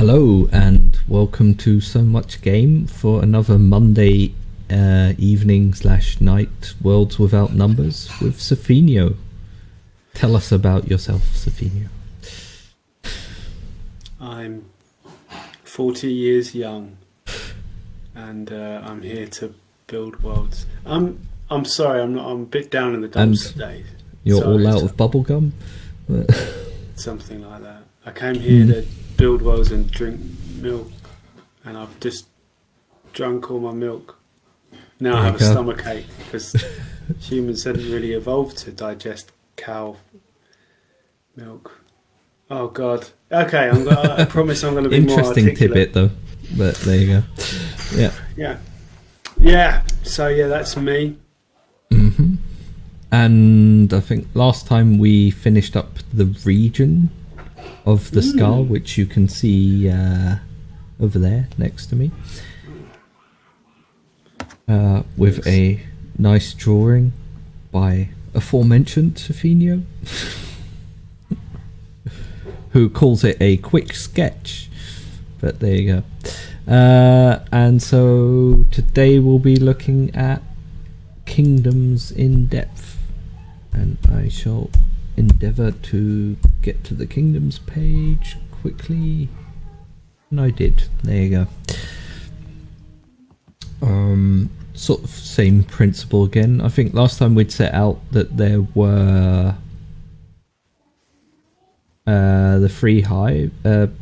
Hello and welcome to So Much Game for another Monday evening/night Worlds Without Numbers with Sofinho. Tell us about yourself, Sofinho. I'm 40 years young and I'm here to build worlds. I'm sorry, I'm a bit down in the dumps today. You're all out of bubblegum? Something like that. I came here to build worlds and drink milk, and I've just drunk all my milk. Now I have a stomachache because humans hadn't really evolved to digest cow milk. Oh God. Okay, I promise I'm going to be more articulate. Interesting tidbit though, but there you go. Yeah. So that's me. Mm-hmm. And I think last time we finished up the region of the skull, which you can see over there next to me, with a nice drawing by aforementioned Sofinho, who calls it a quick sketch, but there you go. And so today we'll be looking at kingdoms in depth, and I shall endeavour to get to the kingdoms page quickly, and I did. There you go. Sort of same principle again. I think last time we'd set out that there were the three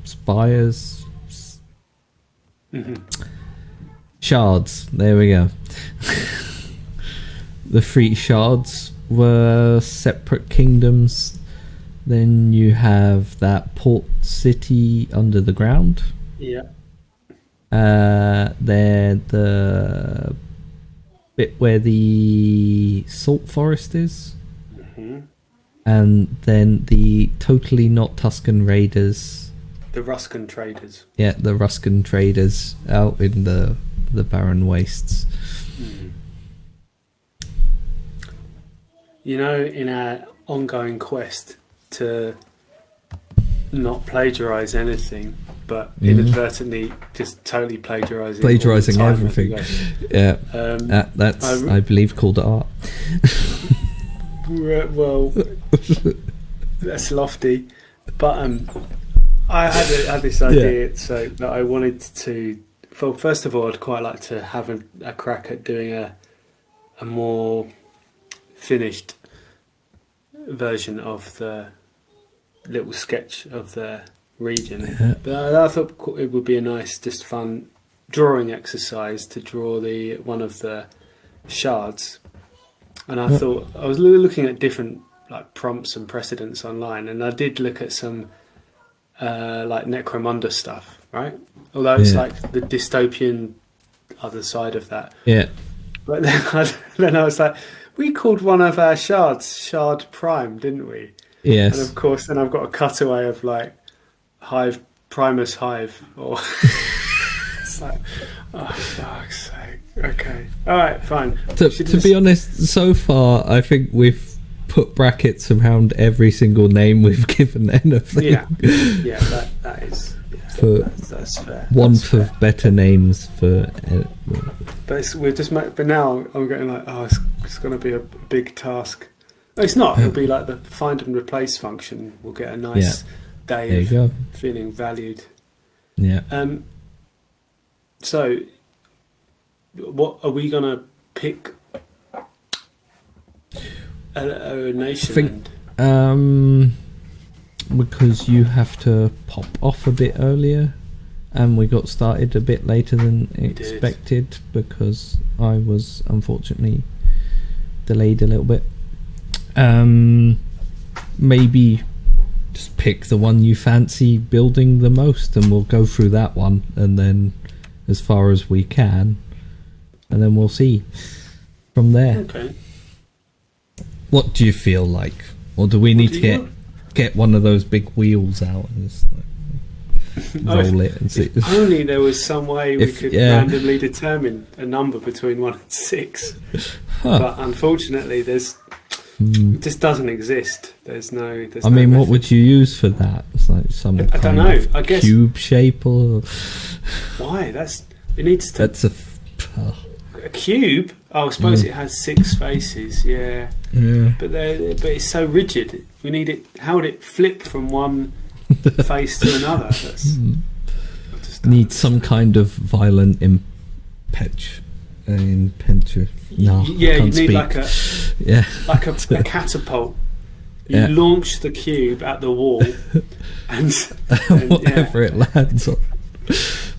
spires, shards. There we go. The three shards were separate kingdoms. Then you have that port city under the ground. Yeah. Then the bit where the salt forest is. Mm-hmm. And then the totally not Tuscan raiders. The Ruscan traders. Yeah, the Ruscan traders out in the barren wastes. Mm. You know, in our ongoing quest to not plagiarise anything, but inadvertently just totally plagiarising everything. Yeah, that's I believe called art. Well, that's lofty, but I had this idea, so that I wanted to. Well, first of all, I'd quite like to have a crack at doing a more finished version of the little sketch of the region, but I thought it would be a nice, just fun drawing exercise to draw one of the shards. And I thought I was looking at different like prompts and precedents online, and I did look at some like Necromunda stuff, right? Although it's like the dystopian other side of that. Yeah. But then I was like, we called one of our shards Shard Prime, didn't we? Yes. And of course, then I've got a cutaway of like Primus Hive, or it's like, oh fuck's sake. Okay, all right, fine. To be honest, so far I think we've put brackets around every single name we've given anything. Yeah, that is. Yeah, that's fair. Want of better names for. But But now I'm getting like, it's going to be a big task. No, it's not. It'll be like the find and replace function. We'll get a nice day of feeling valued. Yeah. So, what are we going to pick? A nation. Because you have to pop off a bit earlier, and we got started a bit later than expected because I was unfortunately delayed a little bit. Maybe just pick the one you fancy building the most, and we'll go through that one, and then as far as we can, and then we'll see from there. Okay. What do you feel like, or do we need to get one of those big wheels out and just roll it and see? If only there was some way we could randomly determine a number between 1 and 6. But unfortunately, there's It just doesn't exist. There's no. I mean, what would you use for that? It's like some. I don't know. I guess cube shape or. Why? It needs to. That's a cube. Oh, I suppose it has 6 faces. Yeah. Yeah. But it's so rigid. We need it. How would it flip from one face to another? Need some kind of violent impetus. No, yeah, you need speak. like a catapult. You launch the cube at the wall, and whatever it lands on.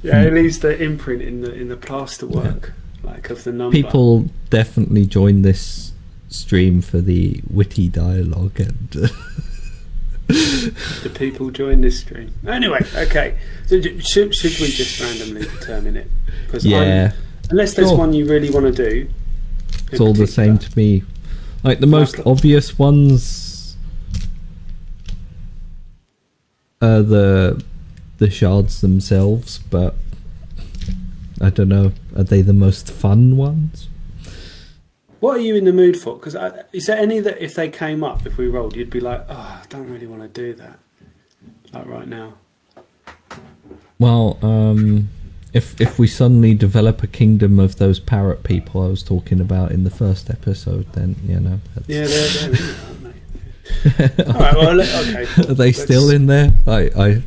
Yeah, it leaves the imprint in the plasterwork, like of the number. People definitely join this stream for the witty dialogue and. The people join this stream. Anyway, okay. So should we just randomly determine it? Because unless there's one you really want to do, it's all the same to me. Like the most obvious ones are the shards themselves, but I don't know. Are they the most fun ones? What are you in the mood for? Because is there any that if they came up, if we rolled, you'd be like, oh, I don't really want to do that, like right now? Well, if we suddenly develop a kingdom of those parrot people I was talking about in the first episode, then That's... Yeah, they're in there, aren't they? All right, well, okay. Are they still in there? I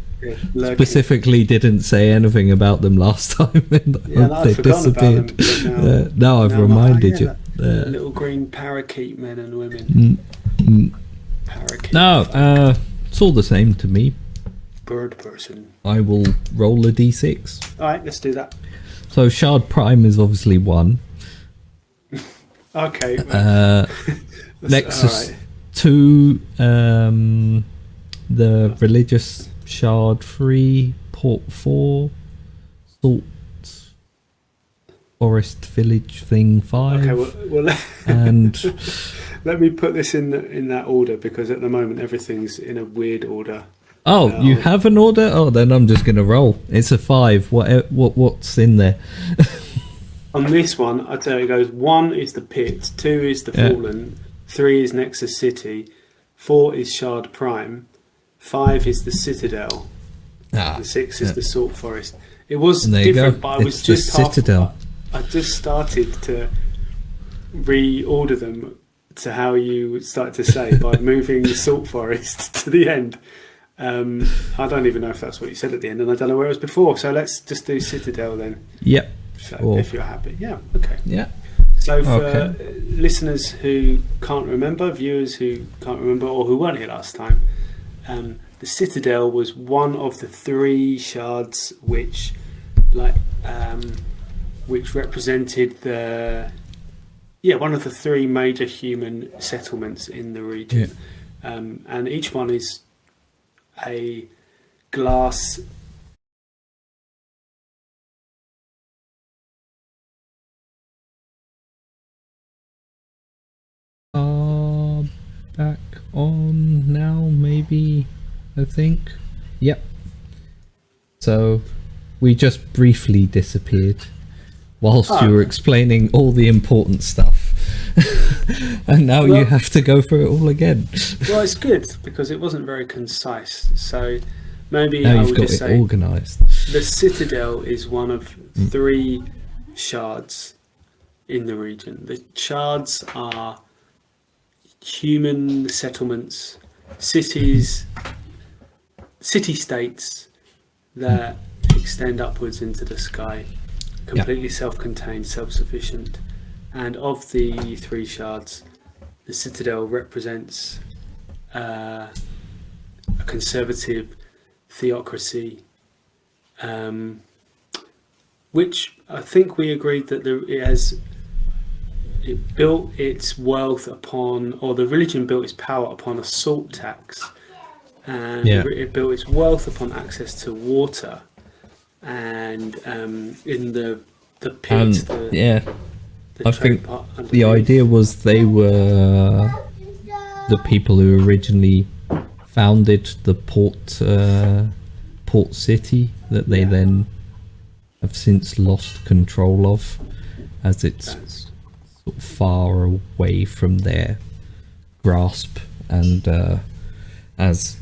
specifically didn't say anything about them last time. And they disappeared. About them, now I've reminded you. Little green parakeet men and women. Parakeet. No, it's all the same to me. Bird person. I will roll a d6. Alright, let's do that. So Shard Prime is obviously 1. Okay. Nexus 2, the religious Shard 3, Port 4, Salt Forest Village thing 5. Okay, well and let me put this in that order, because at the moment everything's in a weird order. Oh, you have an order? Oh, then I'm just gonna roll. It's a 5. What's in there? On this one, I tell you, it goes 1 is the pit, 2 is the Fallen, 3 is Nexus City, 4 is Shard Prime, 5 is the Citadel, and 6 is the Salt Forest. It was different, but I was just Citadel. I just started to reorder them to how you started to say, by moving the Salt Forest to the end. I don't even know if that's what you said at the end, and I don't know where it was before. So let's just do Citadel then. Yep. So if you're happy, okay. Yeah. So for listeners who can't remember, viewers who can't remember, or who weren't here last time, the Citadel was one of the 3 shards which represented one of the 3 major human settlements in the region, and each one is a glass back on now, maybe, I think. Yep. So we just briefly disappeared whilst you were explaining all the important stuff. And now you have to go through it all again. Well, it's good because it wasn't very concise. So maybe now I you've would got just it say organised. the Citadel is one of 3 shards in the region. The shards are human settlements, cities, city-states that extend upwards into the sky, completely self-contained, self-sufficient. And of the 3 shards, the Citadel represents a conservative theocracy, which I think we agreed that it built its wealth upon, or the religion built its power upon a salt tax, and it built its wealth upon access to water, and in the pit. I think the idea was they were the people who originally founded the port city that they then have since lost control of, as it's sort of far away from there. grasp, and as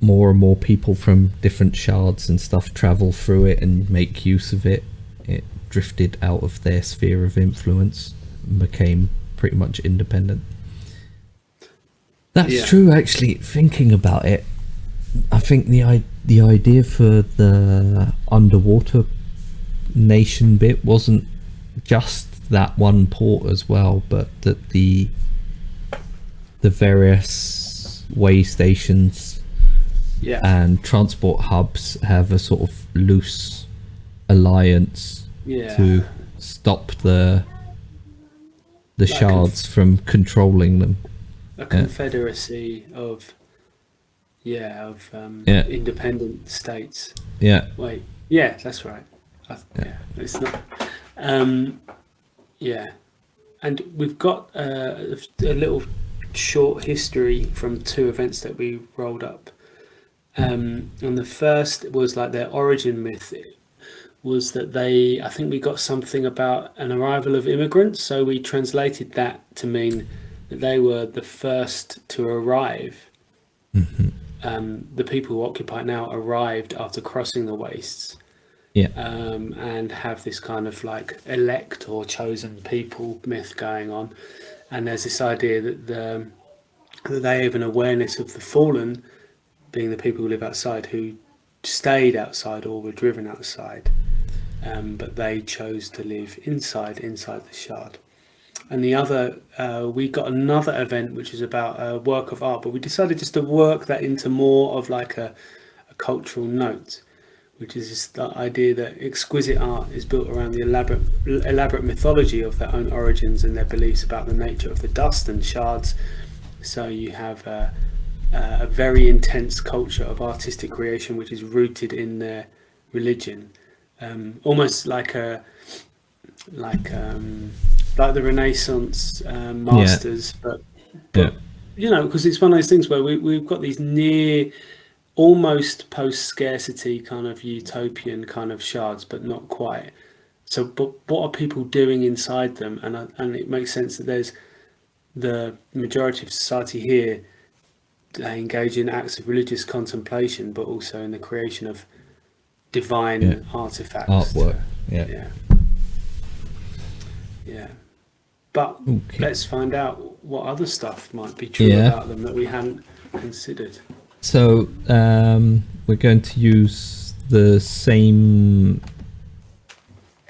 more and more people from different shards and stuff travel through it and make use of it, it drifted out of their sphere of influence and became pretty much independent. That's true, actually. Thinking about it, I think the idea for the underwater nation bit wasn't just that one port as well, but that the various way stations and transport hubs have a sort of loose alliance to stop the shards from controlling them. A confederacy of independent states. Yeah. Wait. Yeah, that's right. It's not. And we've got a little short history from 2 events that we rolled up. And the first was like their origin myth was that I think we got something about an arrival of immigrants. So we translated that to mean that they were the first to arrive. The people who occupy it now arrived after crossing the wastes. And have this kind of like elect or chosen people myth going on. And there's this idea that they have an awareness of the fallen, being the people who live outside, who stayed outside or were driven outside, but they chose to live inside the shard. And the other, we got another event which is about a work of art, but we decided just to work that into more of like a cultural note, which is just the idea that exquisite art is built around the elaborate mythology of their own origins and their beliefs about the nature of the dust and shards. So you have a very intense culture of artistic creation which is rooted in their religion, almost like the Renaissance masters, but you know, because it's one of those things where we've got these near almost post-scarcity kind of utopian kind of shards, but not quite. So, but what are people doing inside them? And it makes sense that there's the majority of society here. They engage in acts of religious contemplation, but also in the creation of divine artifacts, artwork. But let's find out what other stuff might be true about them that we hadn't considered. So we're going to use the same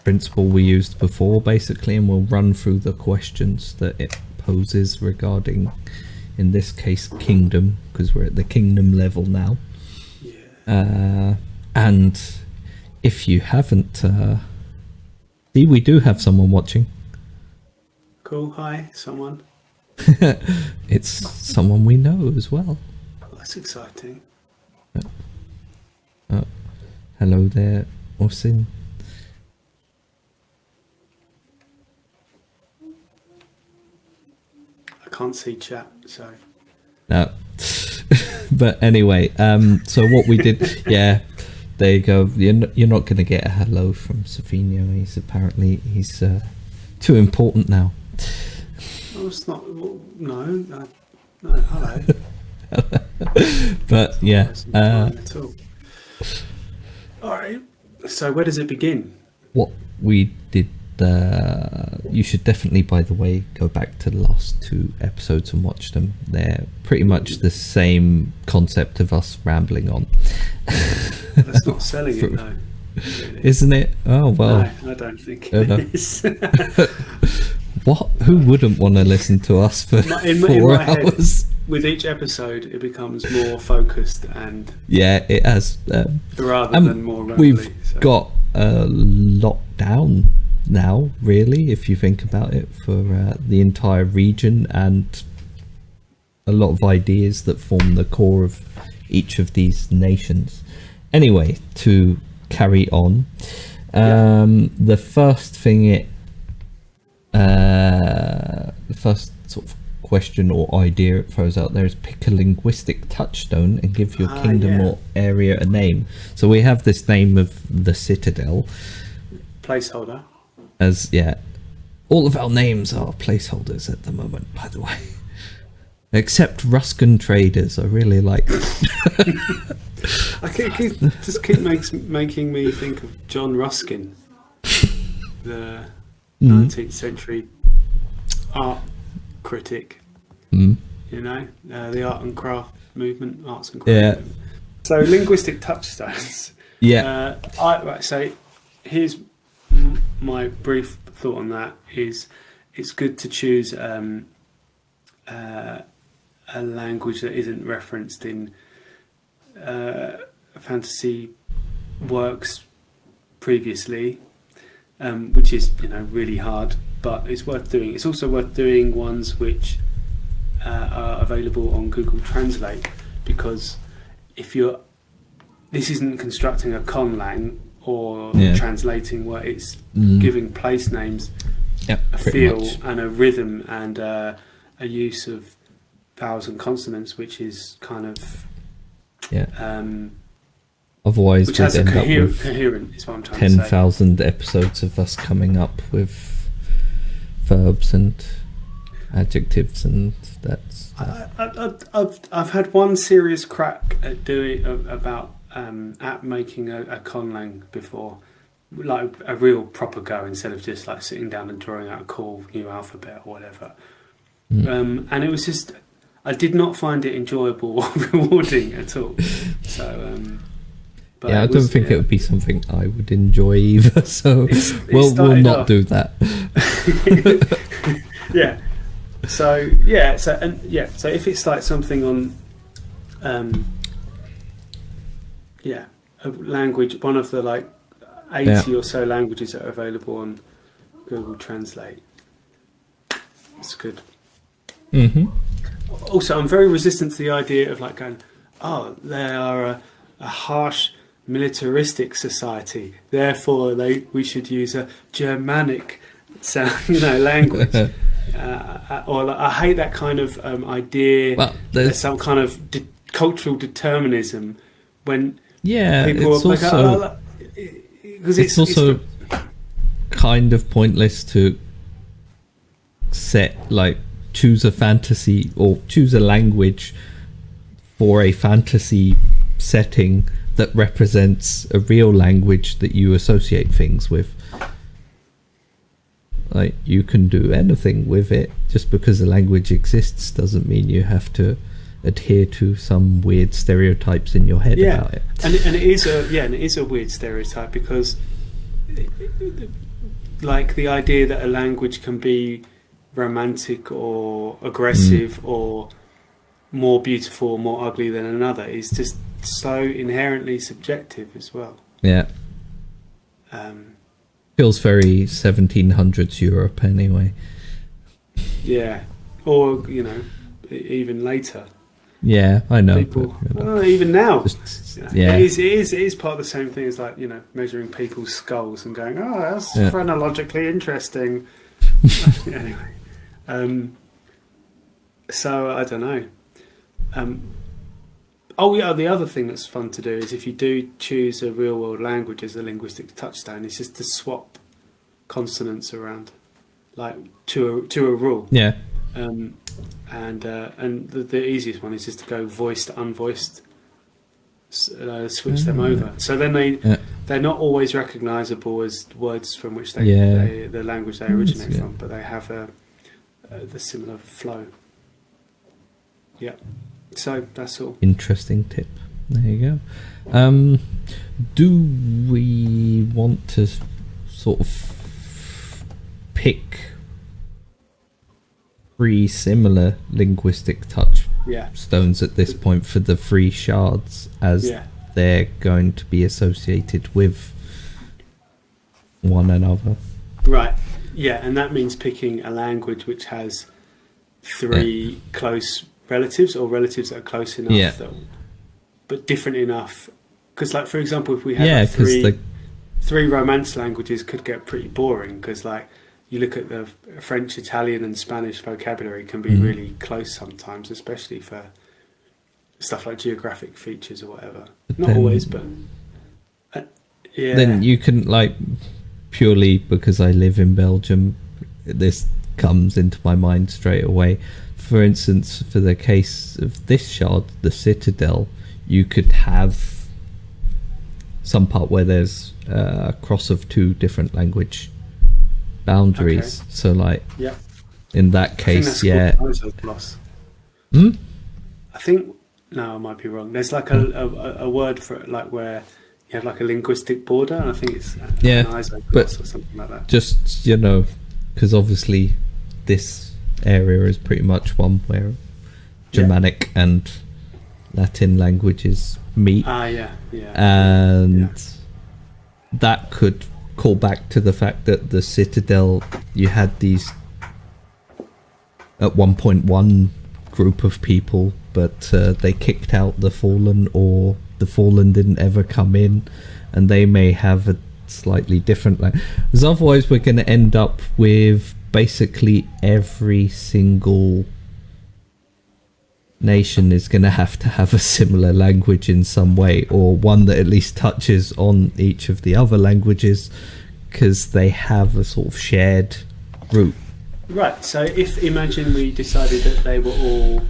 principle we used before, basically, and we'll run through the questions that it poses regarding, in this case, kingdom, because we're at the kingdom level now. And if you haven't, see, we do have someone watching. Cool. Hi, someone. It's someone we know as well. That's exciting. Hello there, Osin. I can't see chat, so. No. But anyway, so what we did, there you go. You're not going to get a hello from Sofinho. He's too important now. Oh, it's not. No, hello. But yeah. All right. So where does it begin? What we did. You should definitely, by the way, go back to the last 2 episodes and watch them. They're pretty much the same concept of us rambling on. That's not selling it, though. Really. Isn't it? Oh well. No, I don't think it is. What? Who wouldn't want to listen to us for 4 hours? Head, with each episode, it becomes more focused and it has. Rather than more rambly. We've got a lot down now, really, if you think about it, for the entire region, and a lot of ideas that form the core of each of these nations. Anyway, to carry on, the first thing the first sort of question or idea it throws out there is pick a linguistic touchstone and give your kingdom or area a name. So we have this name of the Citadel. Placeholder. As all of our names are placeholders at the moment, by the way. Except Ruskin traders, I really like them. Just keep making me think of John Ruskin, the 19th century art critic. You know, the art and craft movement, arts and craft movement. So linguistic touchstones. So here's my brief thought on that. Is it's good to choose a language that isn't referenced in fantasy works previously, which is really hard, but it's worth doing. It's also worth doing ones which are available on Google Translate, because this isn't constructing a conlang or translating what it's giving place names a feel much. And a rhythm and a use of vowels and consonants, which is kind of otherwise which has a coherent is what I'm trying to say. 10,000 episodes of us coming up with verbs and adjectives, and that's I've had one serious crack at doing at making a conlang before, like a real proper go, instead of just like sitting down and drawing out a cool new alphabet or whatever. And it was just, I did not find it enjoyable or rewarding at all. So but I don't think it would be something I would enjoy either, so we'll not do that. So if it's like something on a language, one of the like 80 or so languages that are available on Google Translate, it's good. Also, I'm very resistant to the idea of like going, they are a harsh militaristic society, therefore we should use a Germanic language. Or like, I hate that kind of idea. Well, there's some kind of cultural determinism when people it's also it's also kind of pointless to choose a fantasy or choose a language for a fantasy setting that represents a real language that you associate things with. Like, you can do anything with it. Just because a language exists doesn't mean you have to adhere to some weird stereotypes in your head about it. And it is a weird stereotype, because like the idea that a language can be romantic or aggressive or more beautiful or more ugly than another is just so inherently subjective as well. Feels very 1700s Europe anyway. Or even later. I know. People, even now, it is part of the same thing as like measuring people's skulls and going, that's phrenologically interesting. Anyway, so I don't know. The other thing that's fun to do is, if you do choose a real world language as a linguistic touchstone, is just to swap consonants around, like to a rule. And the easiest one is just to go voiced to unvoiced, switch them over. So then they're not always recognisable as words from which the language they originate from, but they have the similar flow. So that's all. Interesting tip. There you go. Do we want to sort of pick 3 similar linguistic touchstones at this point for the 3 shards, as they're going to be associated with one another? Right. And that means picking a language which has 3 close relatives, or relatives that are close enough but different enough. Because, like, for example, if we had 3 Romance languages, could get pretty boring, because like you look at the French, Italian and Spanish vocabulary can be really close sometimes, especially for stuff like geographic features or whatever. Not always, but then you can, like, purely because I live in Belgium, this comes into my mind straight away. For instance, for the case of this shard, the Citadel, you could have some part where there's a cross of two different language boundaries. Okay. So, like, Yeah. in that case, yeah. Hmm? I think, no, I might be wrong. There's like a word for it, like where you have like a linguistic border, and I think it's an isogloss or something like that. Just, because obviously this area is pretty much one where Germanic and Latin languages meet. And that could call back to the fact that the Citadel, you had these at one point one group of people, but they kicked out the Fallen, or the Fallen didn't ever come in, and they may have a slightly different because otherwise we're going to end up with basically every single nation is going to have a similar language in some way, or one that at least touches on each of the other languages, because they have a sort of shared root. Right, so imagine we decided that they were all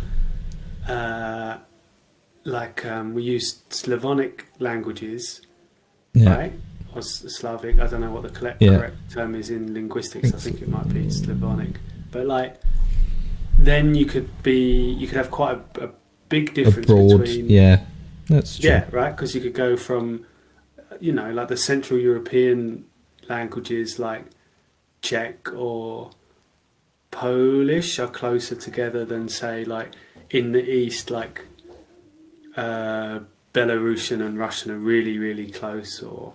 we used Slavonic languages, right? Or Slavic, I don't know what the correct term is in linguistics. I think it might be Slavonic. But then you could have quite a big difference between... Yeah, that's true. Yeah, right, because you could go from, like the Central European languages like Czech or Polish are closer together than, say, like in the East, like Belarusian and Russian are really, really close, or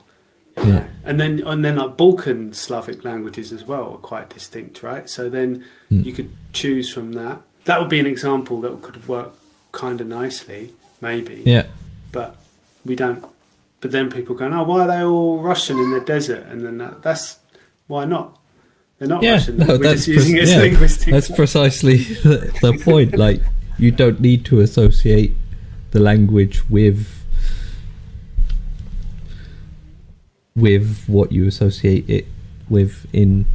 and then like Balkan Slavic languages as well are quite distinct, right? So then you could choose from that. That would be an example that could work kind of nicely, maybe. Yeah. But we don't. But then people go, "Oh, why are they all Russian in the desert?" And then that's why not. They're not Russian. No, we're just using it as linguistic. That's precisely the point. Like, you don't need to associate the language with what you associate it with in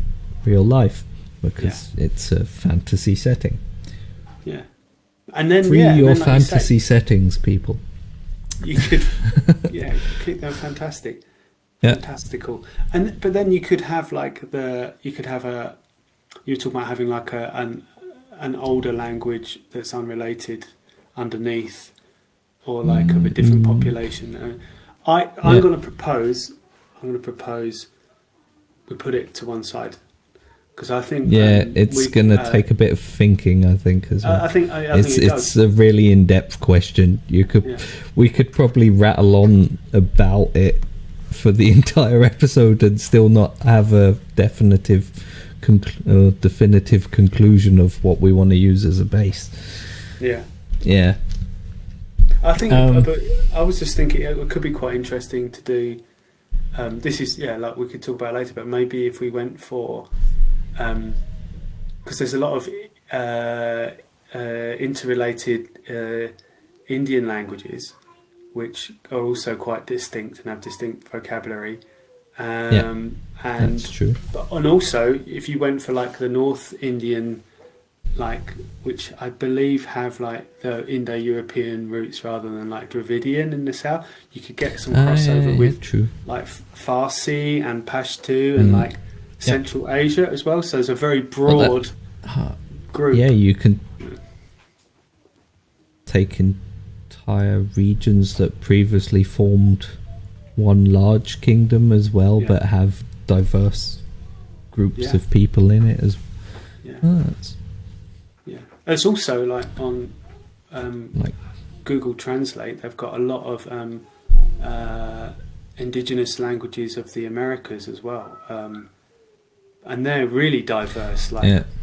real life, because it's a fantasy setting. Yeah. And then free your fantasy settings, people. You could keep them fantastic. Fantastical. But then you could have you were talking about having like an older language that's unrelated underneath, or like of a different population. I'm going to propose we put it to one side, because I think it's going to take a bit of thinking, I think, as well. I think it's a really in-depth question. We could probably rattle on about it for the entire episode and still not have a definitive conclusion of what we want to use as a base. Yeah. I think, but I was just thinking it could be quite interesting to do. This is like we could talk about it later, but maybe if we went for, because there's a lot of interrelated Indian languages, which are also quite distinct and have distinct vocabulary. And that's true. And also, if you went for like the North Indian, which I believe have like the Indo-European roots rather than like Dravidian in the south, you could get some crossover with like Farsi and Pashto and like Central Asia as well. So it's a very broad group. Yeah, you can take entire regions that previously formed one large kingdom as well, but have diverse groups of people in it as well. It's also like on Google Translate, they've got a lot of indigenous languages of the Americas as well, and they're really diverse.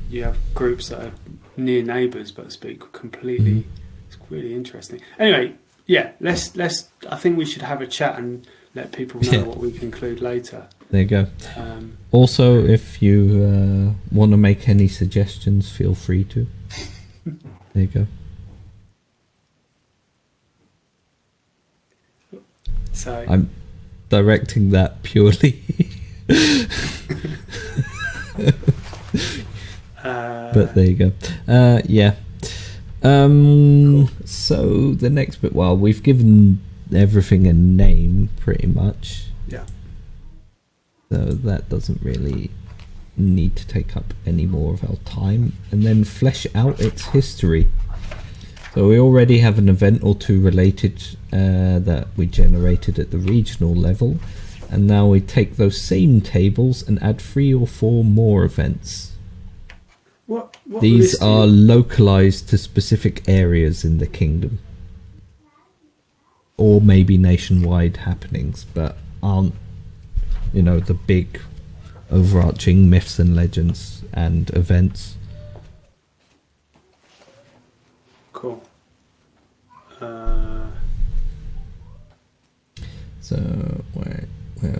You have groups that are near neighbours but speak completely. It's really interesting. Anyway, let's. I think we should have a chat and let people know what we conclude later. There you go. Also, if you want to make any suggestions, feel free to. There you go. So I'm directing that purely. But there you go. Yeah. Cool. So the next bit, well, we've given everything a name pretty much. Yeah. So that doesn't really need to take up any more of our time. And then flesh out its history. So we already have an event or two related that we generated at the regional level. And now we take those same tables and add 3 or 4 more events. What These are localized to specific areas in the kingdom. Or maybe nationwide happenings, but aren't, the big overarching myths and legends and events. Cool. So where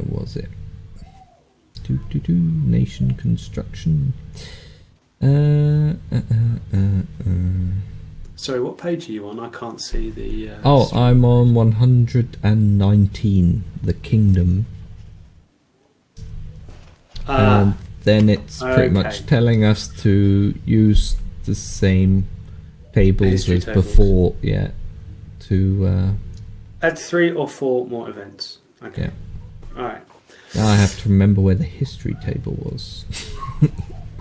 was it? Nation construction. Sorry, what page are you on? I can't see the. I'm on 119. The kingdom. And then it's pretty much telling us to use the same tables as before. Yeah. To add 3 or 4 more events. Okay. Yeah. All right. Now I have to remember where the history table was.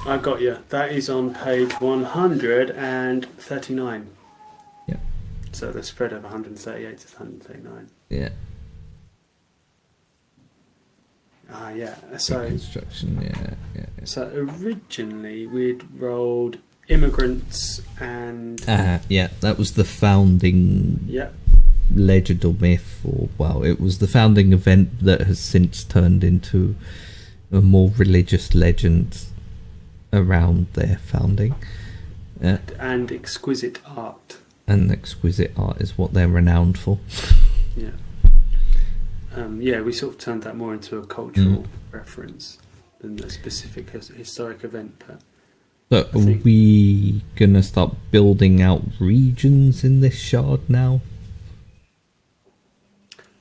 I got you. That is on page 139. Yeah. So the spread of 138 to 139. Yeah. Yeah. So construction. Yeah. So originally we'd rolled immigrants and. Yeah. That was the founding. Yeah. Legend or myth, it was the founding event that has since turned into a more religious legend around their founding. And exquisite art. And exquisite art is what they're renowned for. Yeah. We sort of turned that more into a cultural reference than a specific historic event. But are we gonna start building out regions in this shard now?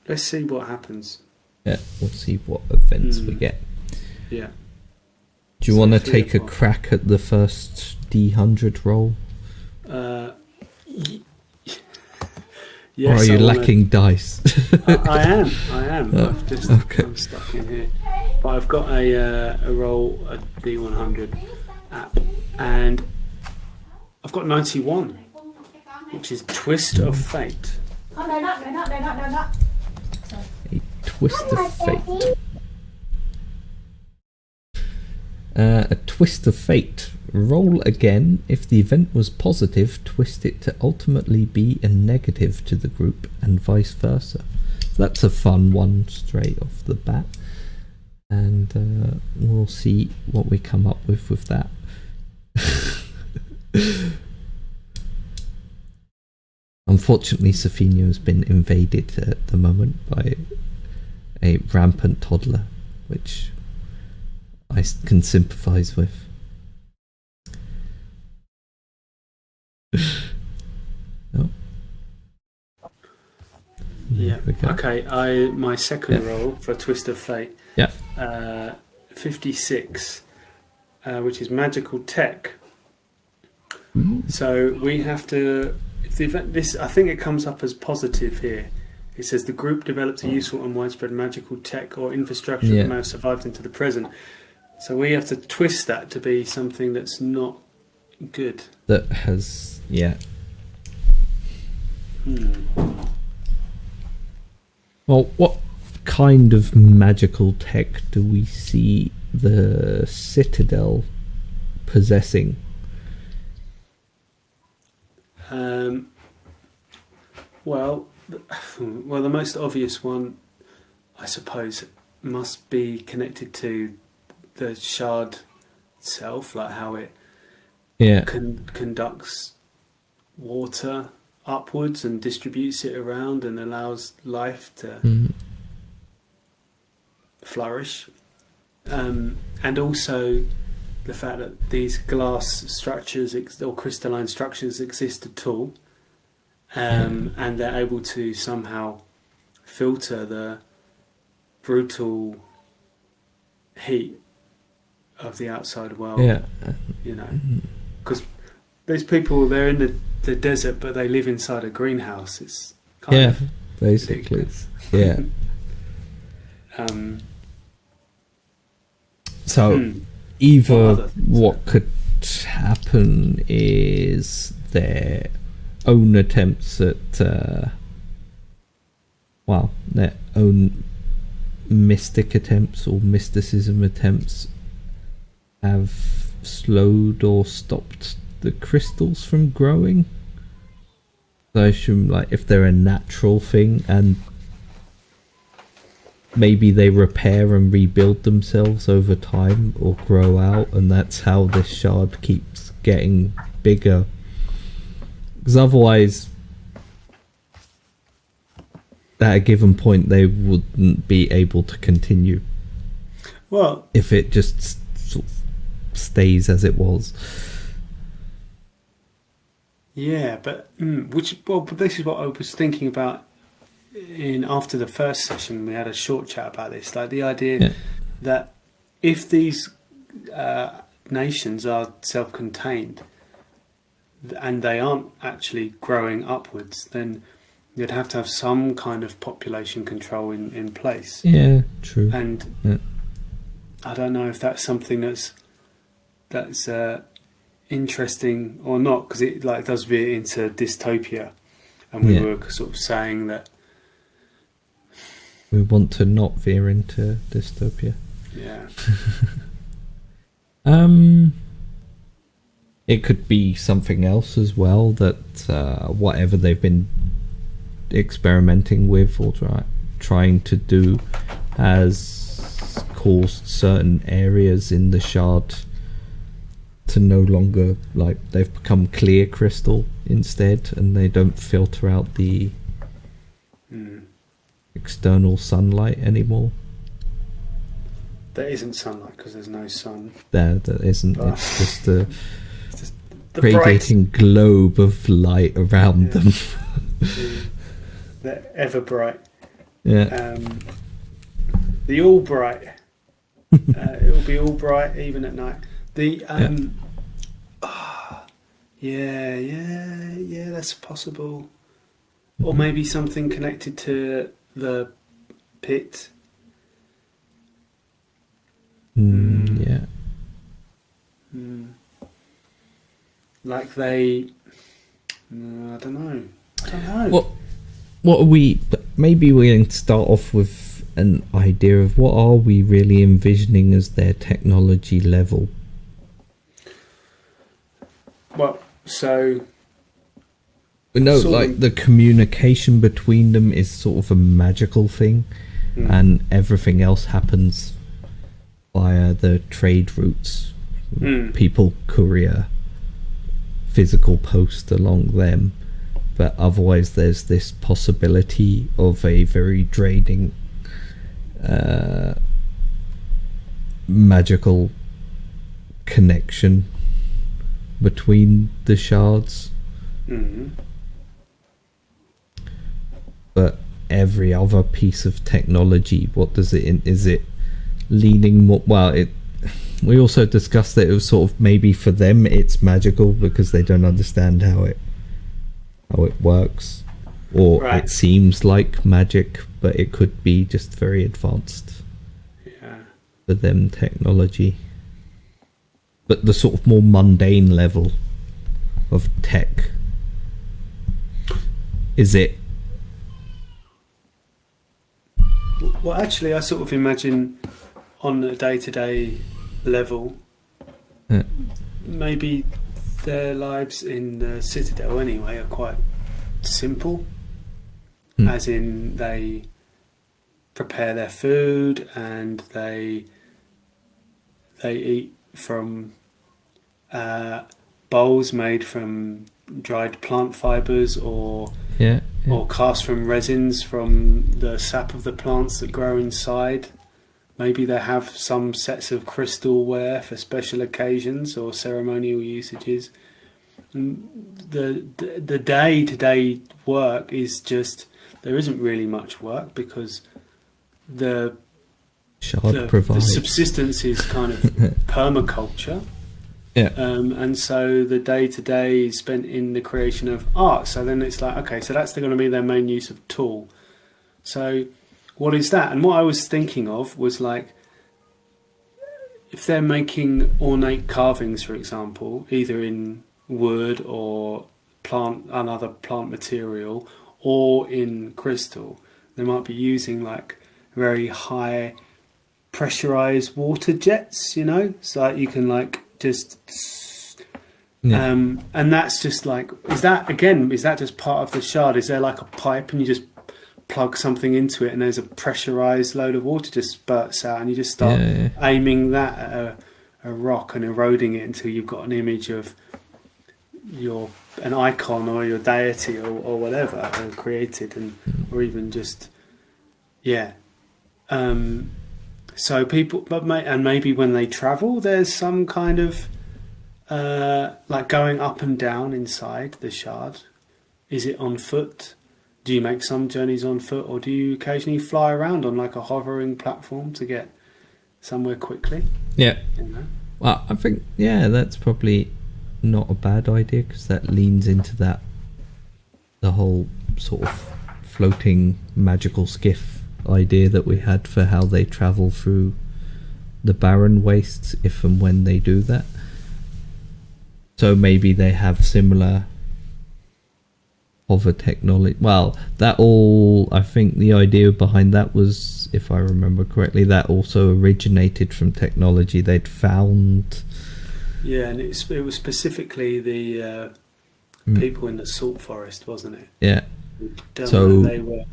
Let's see what happens. Yeah, we'll see what events we get. Yeah. Do you want to take a crack at the first D100 roll? Yes, or are you lacking dice? I am. I'm stuck in here. But I've got a roll, a D100 app, and I've got 91, which is Twist of Fate. Oh, they're not. A twist of fate. A twist of fate. Roll again. If the event was positive, twist it to ultimately be a negative to the group, and vice versa. That's a fun one straight off the bat. And we'll see what we come up with that. Unfortunately, Sofinho has been invaded at the moment by a rampant toddler, which I can sympathise with. Oh. Yeah. Okay. My second roll for Twist of Fate. Yeah. 56, which is magical tech. So we have to. If the event, I think it comes up as positive here. It says the group developed a useful and widespread magical tech or infrastructure that may have survived into the present. So we have to twist that to be something that's not good. That has, Well, what kind of magical tech do we see the Citadel possessing? The most obvious one, I suppose, must be connected to the shard itself, like how it conducts water upwards and distributes it around and allows life to flourish. And also the fact that these glass structures or crystalline structures exist at all, and they're able to somehow filter the brutal heat of the outside world. Yeah. You know, because these people, they're in the desert, but they live inside a greenhouse. It's kind of basically. ridiculous. Yeah. So either what could happen is their own attempts at their own mystic attempts or mysticism attempts have slowed or stopped the crystals from growing. So I assume, like, if they're a natural thing and maybe they repair and rebuild themselves over time or grow out, and that's how this shard keeps getting bigger. Because otherwise, at a given point, they wouldn't be able to continue. Well, if it just sort of stays as it was. Yeah, but but this is what I was thinking about. After the first session, we had a short chat about this, like the idea that if these nations are self-contained and they aren't actually growing upwards, then you'd have to have some kind of population control in place. Yeah, true. And I don't know if that's something that's interesting or not, because it like does veer into dystopia, and we were sort of saying that we want to not veer into dystopia. Yeah. It could be something else as well, that whatever they've been experimenting with or trying to do has caused certain areas in the shard to no longer, like, they've become clear crystal instead, and they don't filter out the external sunlight anymore. There isn't sunlight because there's no sun. There isn't. It's just a the radiating bright globe of light around them. They're ever bright. Yeah. The all bright. It'll be all bright even at night. The that's possible. Or maybe something connected to the pit. Yeah. Like they, I don't know. What are we? Maybe we can start off with an idea of what are we really envisioning as their technology level. Well, so we know, like, the communication between them is sort of a magical thing, and everything else happens via the trade routes. People courier physical post along them, but otherwise there's this possibility of a very draining magical connection between the shards. But every other piece of technology, what does it is it leaning more, we also discussed that it was sort of, maybe for them it's magical because they don't understand how it works, or it seems like magic, but it could be just very advanced for them technology. But the sort of more mundane level of tech, is it? Well, actually, I sort of imagine on a day-to-day level, maybe their lives in the Citadel anyway are quite simple, as in they prepare their food and they eat from bowls made from dried plant fibres or cast from resins from the sap of the plants that grow inside. Maybe they have some sets of crystalware for special occasions or ceremonial usages. The day-to-day work is just, there isn't really much work because the shard the provides. subsistence is kind of permaculture. Yeah. And so the day-to-day is spent in the creation of art. So then it's like, okay, so that's going to be their main use of tool. So what is that? And what I was thinking of was like, if they're making ornate carvings, for example, either in wood or another plant material, or in crystal, they might be using like very high pressurized water jets, you know, so like you can like just and that's just like, is that just part of the shard? Is there like a pipe and you just plug something into it and there's a pressurized load of water just spurts out and you just start aiming that at a rock and eroding it until you've got an image of an icon or your deity or whatever created, and or even just so people, and maybe when they travel, there's some kind of like going up and down inside the shard. Is it on foot? Do you make some journeys on foot, or do you occasionally fly around on like a hovering platform to get somewhere quickly? Yeah. You know? Well, I think that's probably not a bad idea, because that leans into the whole sort of floating magical skiff idea that we had for how they travel through the barren wastes if and when they do that. So maybe they have similar hover technology. Well, I think the idea behind that was, if I remember correctly, that also originated from technology they'd found. Yeah, and it was specifically the people in the salt forest, wasn't it? Yeah. So they were.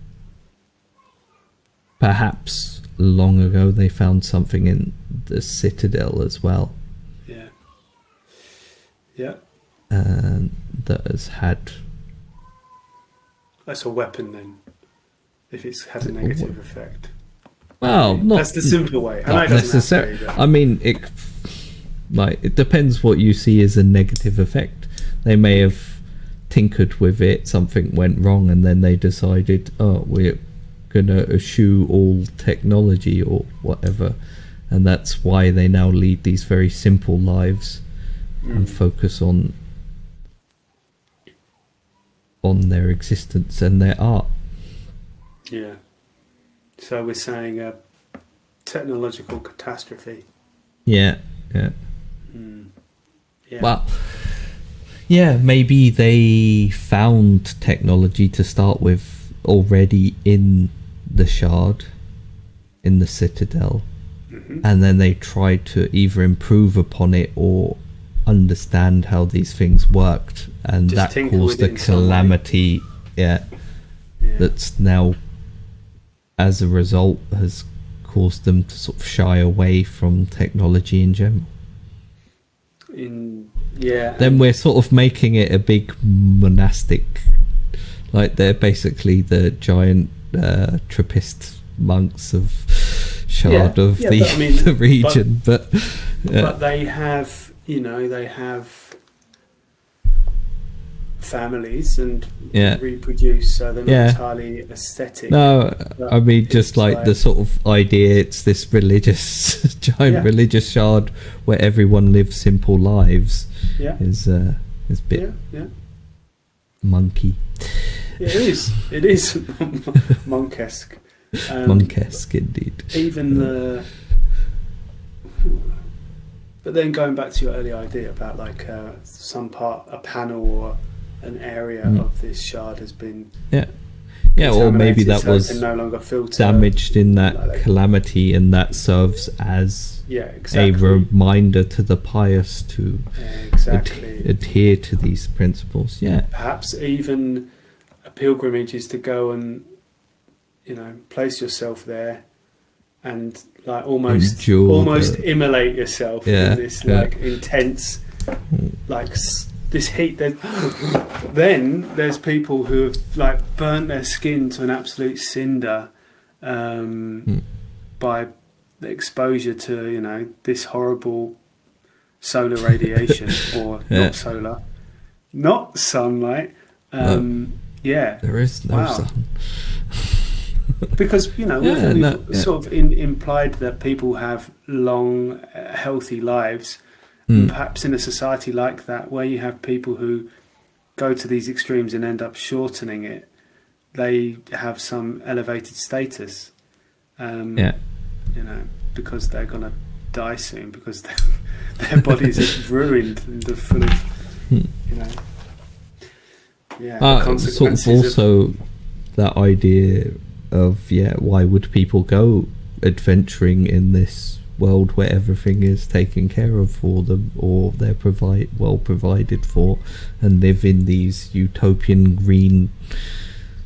Perhaps long ago they found something in the Citadel as well. Yeah. Yeah. And that has had. That's a weapon then, if it's had a negative effect. Well, that's the simple way. Not necessarily. I mean, it depends what you see as a negative effect. They may have tinkered with it, something went wrong, and then they decided, we're gonna eschew all technology or whatever, and that's why they now lead these very simple lives and focus on their existence and their art. Yeah. So we're saying a technological catastrophe. Yeah. Yeah. Well, yeah, maybe they found technology to start with already in the shard, in the Citadel, and then they tried to either improve upon it or understand how these things worked, and just that caused a calamity that's now, as a result, has caused them to sort of shy away from technology in general. Then we're sort of making it a big monastic, like they're basically the giant Trappist monks of shard of the region, but they have, they have families and reproduce, so they're not entirely aesthetic. No, I mean, just like the sort of idea, it's this religious giant religious shard where everyone lives simple lives. Is a bit monkey. It is monkesque. Monkesque indeed. Even but then going back to your earlier idea about like a panel or an area of this shard has been or maybe that was no longer filter, damaged in that calamity, and that serves as a reminder to the pious to adhere to these principles. Perhaps even a pilgrimage is to go and place yourself there and like almost immolate yourself in this like intense this heat. Then there's people who have like burnt their skin to an absolute cinder by the exposure to this horrible solar radiation or not sunlight. There is no sun. Because Yeah, we've sort of implied that people have long, healthy lives, and perhaps in a society like that, where you have people who go to these extremes and end up shortening it, they have some elevated status. Because they're gonna die soon, because their bodies are ruined and they're full of, the consequences. Sort of also that idea of why would people go adventuring in this world where everything is taken care of for them, or they're well provided for, and live in these utopian green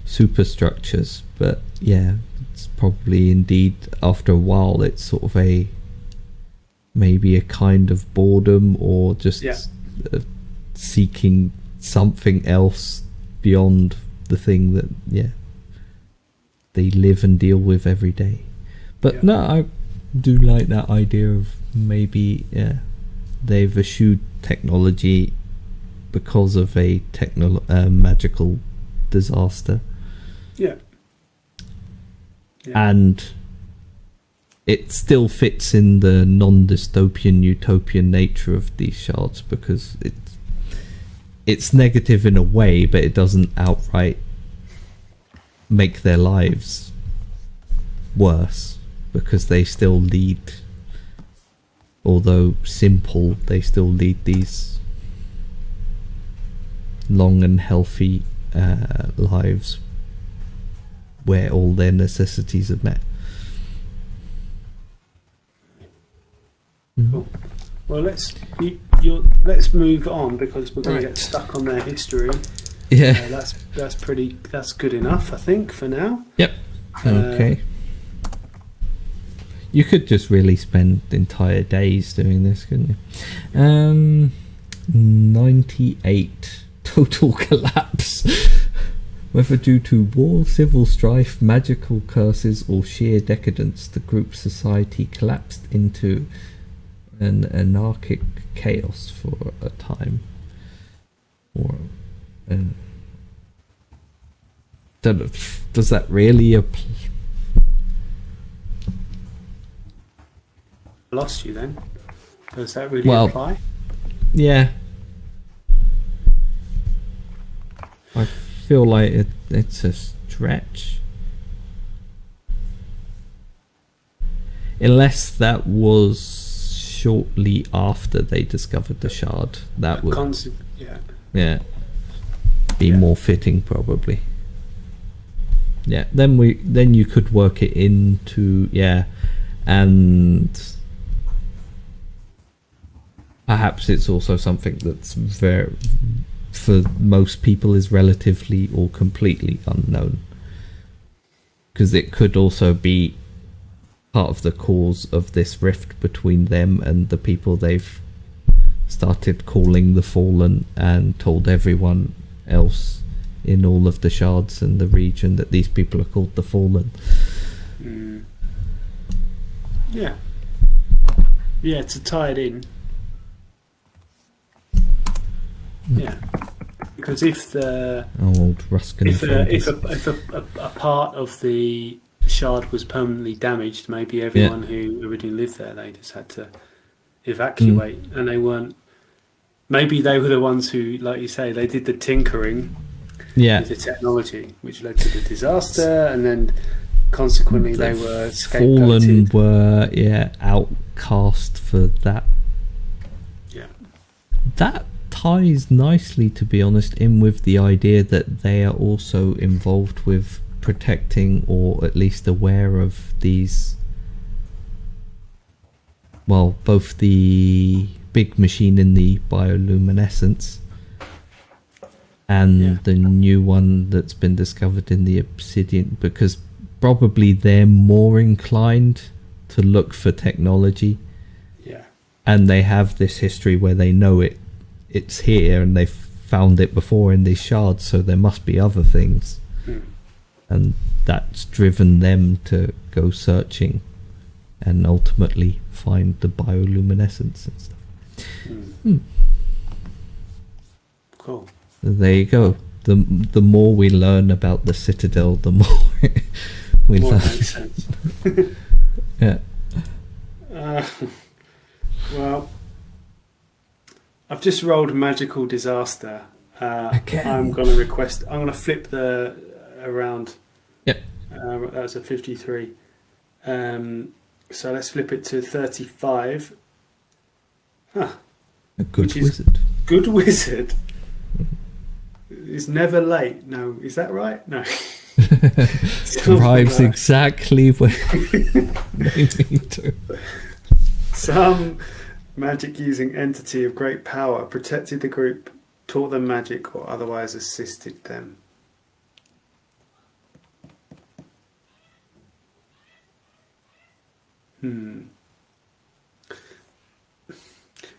superstructures. But it's probably indeed after a while it's sort of maybe a kind of boredom, or just seeking something else beyond the thing that they live and deal with every day. But no, I do like that idea of maybe they've eschewed technology because of a magical disaster. And it still fits in the non-dystopian utopian nature of these shards, because it's negative in a way, but it doesn't outright make their lives worse, because they still lead, although simple, they still lead these long and healthy lives where all their necessities are met. Cool. Well, let's move on, because we're going to get stuck on their history. That's good enough, I think, for now. Yep. Okay. You could just really spend entire days doing this, couldn't you? 98 total collapse. Whether due to war, civil strife, magical curses, or sheer decadence, the group society collapsed into an anarchic chaos for a time. Does that really apply? Lost you then. Does that really apply? Yeah. I feel like it's a stretch. Unless that was shortly after they discovered the shard. That would be more fitting, probably. Yeah, then you could work it into and perhaps it's also something that's very, for most people, is relatively or completely unknown, because it could also be part of the cause of this rift between them and the people they've started calling the Fallen, and told everyone else in all of the shards and the region that these people are called the Fallen. To tie it in. Because if old Ruskin, if a part of the shard was permanently damaged, maybe everyone who originally lived there, they just had to evacuate, and they weren't. Maybe they were the ones who, like you say, they did the tinkering with the technology, which led to the disaster, and then consequently they were scapegoated. Fallen were outcast for that. That ties nicely, to be honest, in with the idea that they are also involved with protecting, or at least aware of, these, well, both the big machine in the bioluminescence and the new one that's been discovered in the obsidian, because probably they're more inclined to look for technology, and they have this history where they know it's here, and they've found it before in these shards, so there must be other things, and that's driven them to go searching and ultimately find the bioluminescence and stuff. Cool. There you go. The more we learn about the Citadel, the more We More learned. makes sense. Yeah. Well, I've just rolled a magical disaster. Again. I'm going to flip the around. Yep. That was a 53. So let's flip it to 35. A good Which is- wizard. Good wizard is never late. No, is that right? No. Arrives exactly when they need to. Some magic using entity of great power protected the group, taught them magic, or otherwise assisted them.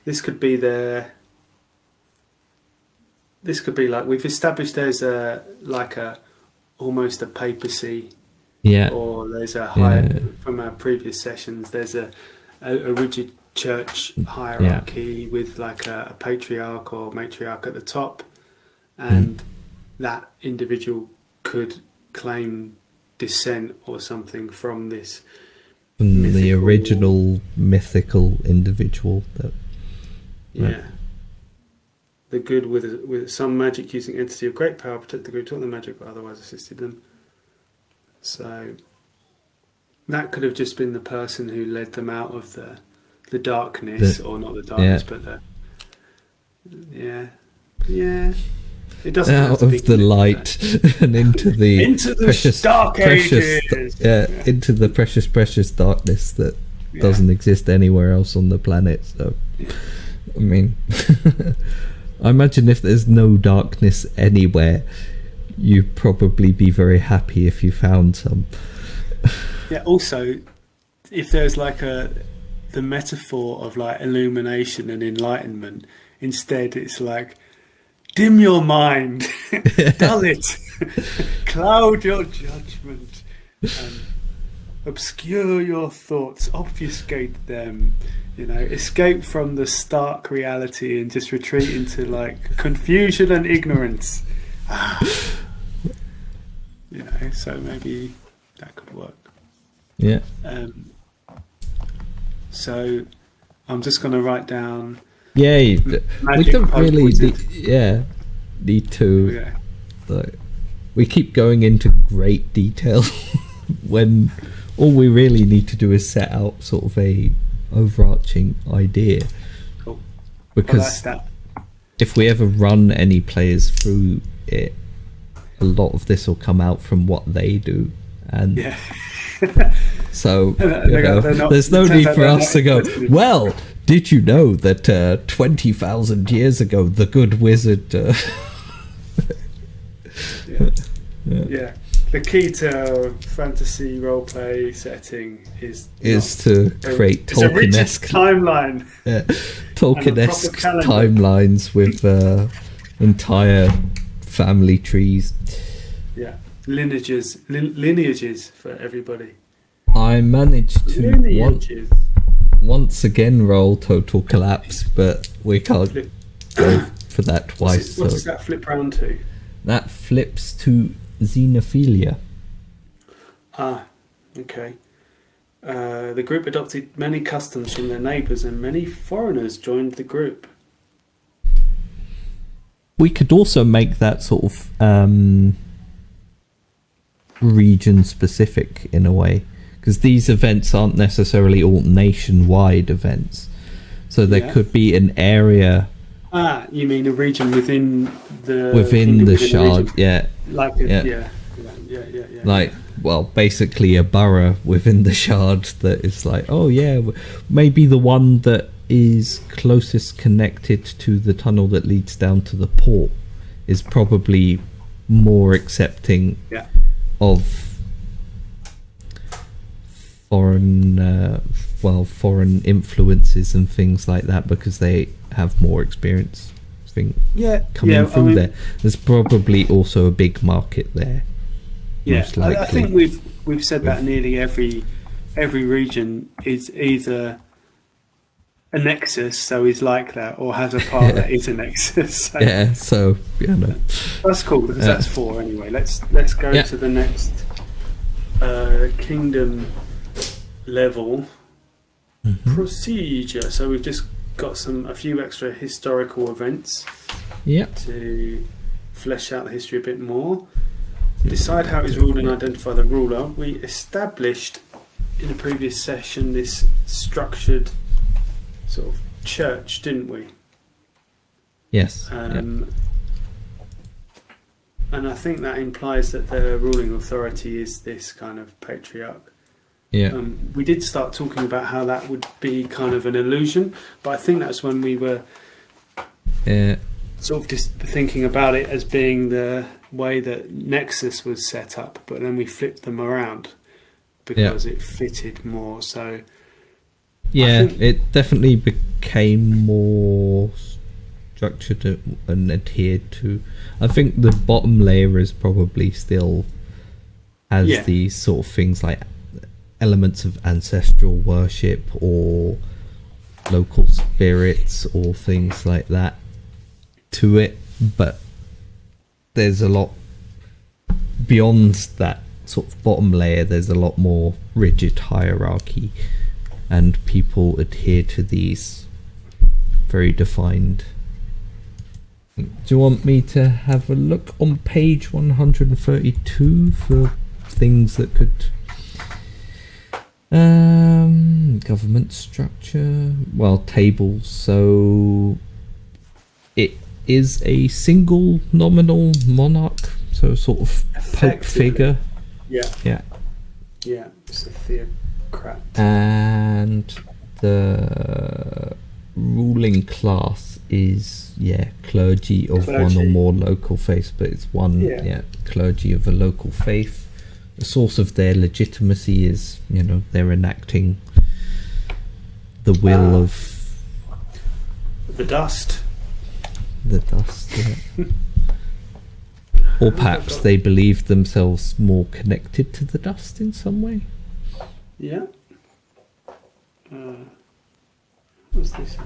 This could be like we've established there's almost a papacy, Yeah. or there's a high from our previous sessions. There's a rigid church hierarchy with like a patriarch or matriarch at the top, and that individual could claim descent or something from this. From the mythical- original mythical individual that The good with some magic using entity of great power protect the group, taught them magic, but otherwise assisted them. So that could have just been the person who led them out of the darkness, or not the darkness, but the It doesn't have out to be of the light and into the precious dark precious ages. into the precious darkness that doesn't exist anywhere else on the planet. So I mean, I imagine if there's no darkness anywhere, you'd probably be very happy if you found some. Yeah. Also, if there's like the metaphor of like illumination and enlightenment, instead it's like dim your mind, dull it, cloud your judgment, obscure your thoughts, obfuscate them. You know, escape from the stark reality and just retreat into like confusion and ignorance. You know, so maybe that could work. Yeah. So I'm just going to write down. Yeah, we Magic don't Pope really Wizard. need to. Yeah. Like, we keep going into great detail when all we really need to do is set out sort of a overarching idea. Cool. Because Well, that's if we ever run any players through it, a lot of this will come out from what they do, and Yeah. so They're not- there's no it turns need out for they're us to not go, interested. well, did you know that 20,000 years ago the good wizard Yeah. The key to fantasy roleplay setting is to create it's a rigid Tolkien-esque timeline. Tolkien-esque calendar. timelines with entire family trees. Yeah. Lineages for everybody. I managed to Lineages. once again roll total collapse, but we can't go for that twice. What So does that flip round to? that flips to xenophilia. Ah, okay. The group adopted many customs from their neighbours, and many foreigners joined the group. We could also make that sort of region specific in a way, because these events aren't necessarily all nationwide events, so there could be an area You mean a region within the shard, region. yeah, Like yeah. like, well, basically a borough within the shard that is like, oh yeah, maybe the one that is closest connected to the tunnel that leads down to the port is probably more accepting of foreign influences and things like that, because they have more experience coming through there. There's probably also a big market there. Yeah, most likely. I think we've said that nearly every region is either a nexus, so is like that, or has a part that is a nexus. So Yeah, so no. that's cool because that's 4 anyway. Let's go to the next the kingdom level procedure. So we've just got a few extra historical events to flesh out the history a bit more. Decide how it is ruled and identify the ruler. We established in a previous session this structured sort of church, didn't we? Yes. And I think that implies that the ruling authority is this kind of patriarch. Yeah. We did start talking about how that would be kind of an illusion, but I think that's when we were sort of just thinking about it as being the way that Nexus was set up, but then we flipped them around because it fitted more. So it definitely became more structured and adhered to. I think the bottom layer is probably still has these sort of things like elements of ancestral worship or local spirits or things like that to it, but there's a lot beyond that sort of bottom layer. There's a lot more rigid hierarchy, and people adhere to these very defined. Do you want me to have a look on page 132 for things that could government structure, tables? So it is a single nominal monarch, so sort of pope figure. Yeah, it's a theocrat. And the ruling class is clergy of one or more local faiths, but it's one clergy of a local faith. The source of their legitimacy is, they're enacting the will of the dust. Or perhaps they believe themselves more connected to the dust in some way. Yeah. What's this?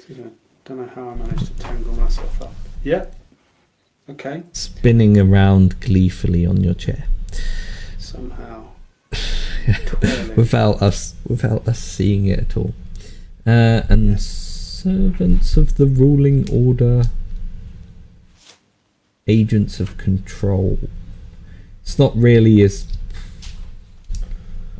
I don't know how I managed to tangle myself up. Yeah. Okay. Spinning around gleefully on your chair. Somehow. without us seeing it at all. And servants of the ruling order, agents of control. It's not really as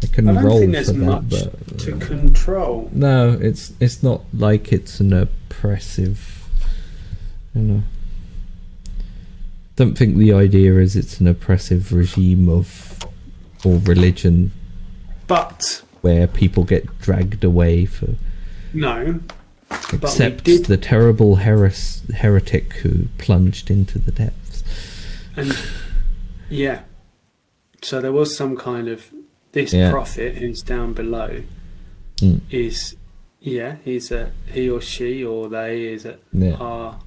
I don't roll think for there's that, much but to control. No, it's not like it's an oppressive. Don't think the idea is it's an oppressive regime or religion, but where people get dragged away for except the terrible heretic who plunged into the depths. And so there was some kind of this prophet who's down below is he or she or they are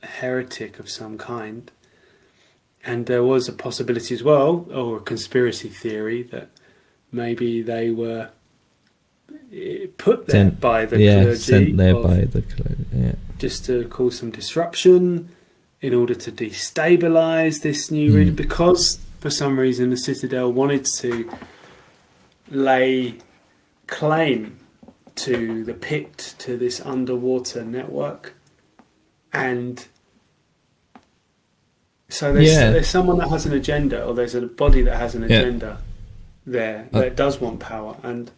a heretic of some kind. And there was a possibility as well, or a conspiracy theory, that maybe they were put there by the clergy. Sent there by the clergy, just to cause some disruption in order to destabilise this new region, because for some reason the Citadel wanted to lay claim to the pit, to this underwater network. And so there's someone that has an agenda, or there's a body that has an agenda there that does want power, and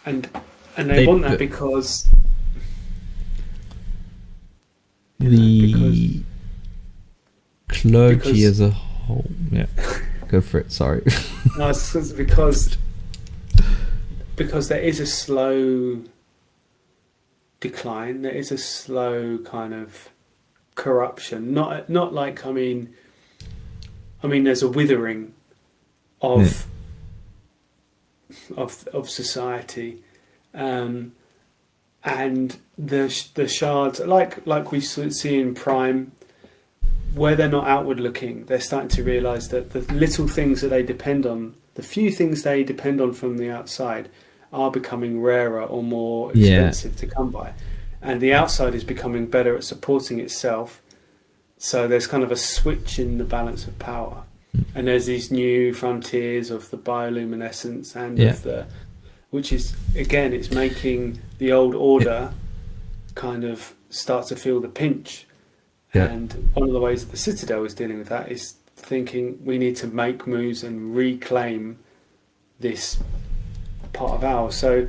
they want that because the clergy as a whole. Yeah, go for it. Sorry. No, it's because there is a slow decline. There is a slow kind of corruption. Not like I mean, there's a withering of society, and the shards, like we see in Prime, where they're not outward looking, they're starting to realise that the little things that they depend on, the few things they depend on from the outside, are becoming rarer or more expensive to come by. and the outside is becoming better at supporting itself. So there's kind of a switch in the balance of power, and there's these new frontiers of the bioluminescence and of the, which is again, it's making the old order kind of start to feel the pinch. And one of the ways that the Citadel is dealing with that is thinking we need to make moves and reclaim this part of ours. So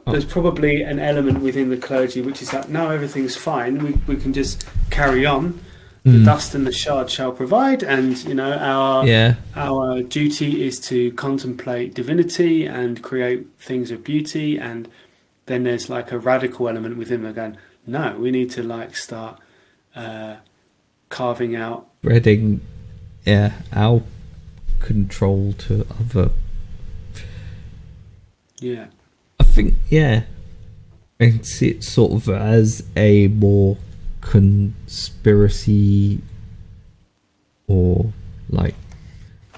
there's probably an element within the clergy which is that no, everything's fine. We can just carry on. The dust and the shard shall provide, and you know our duty is to contemplate divinity and create things of beauty. And then there's like a radical element within them going, no, we need to like start carving out, spreading our control to other. I think I can see it sort of as a more conspiracy, or like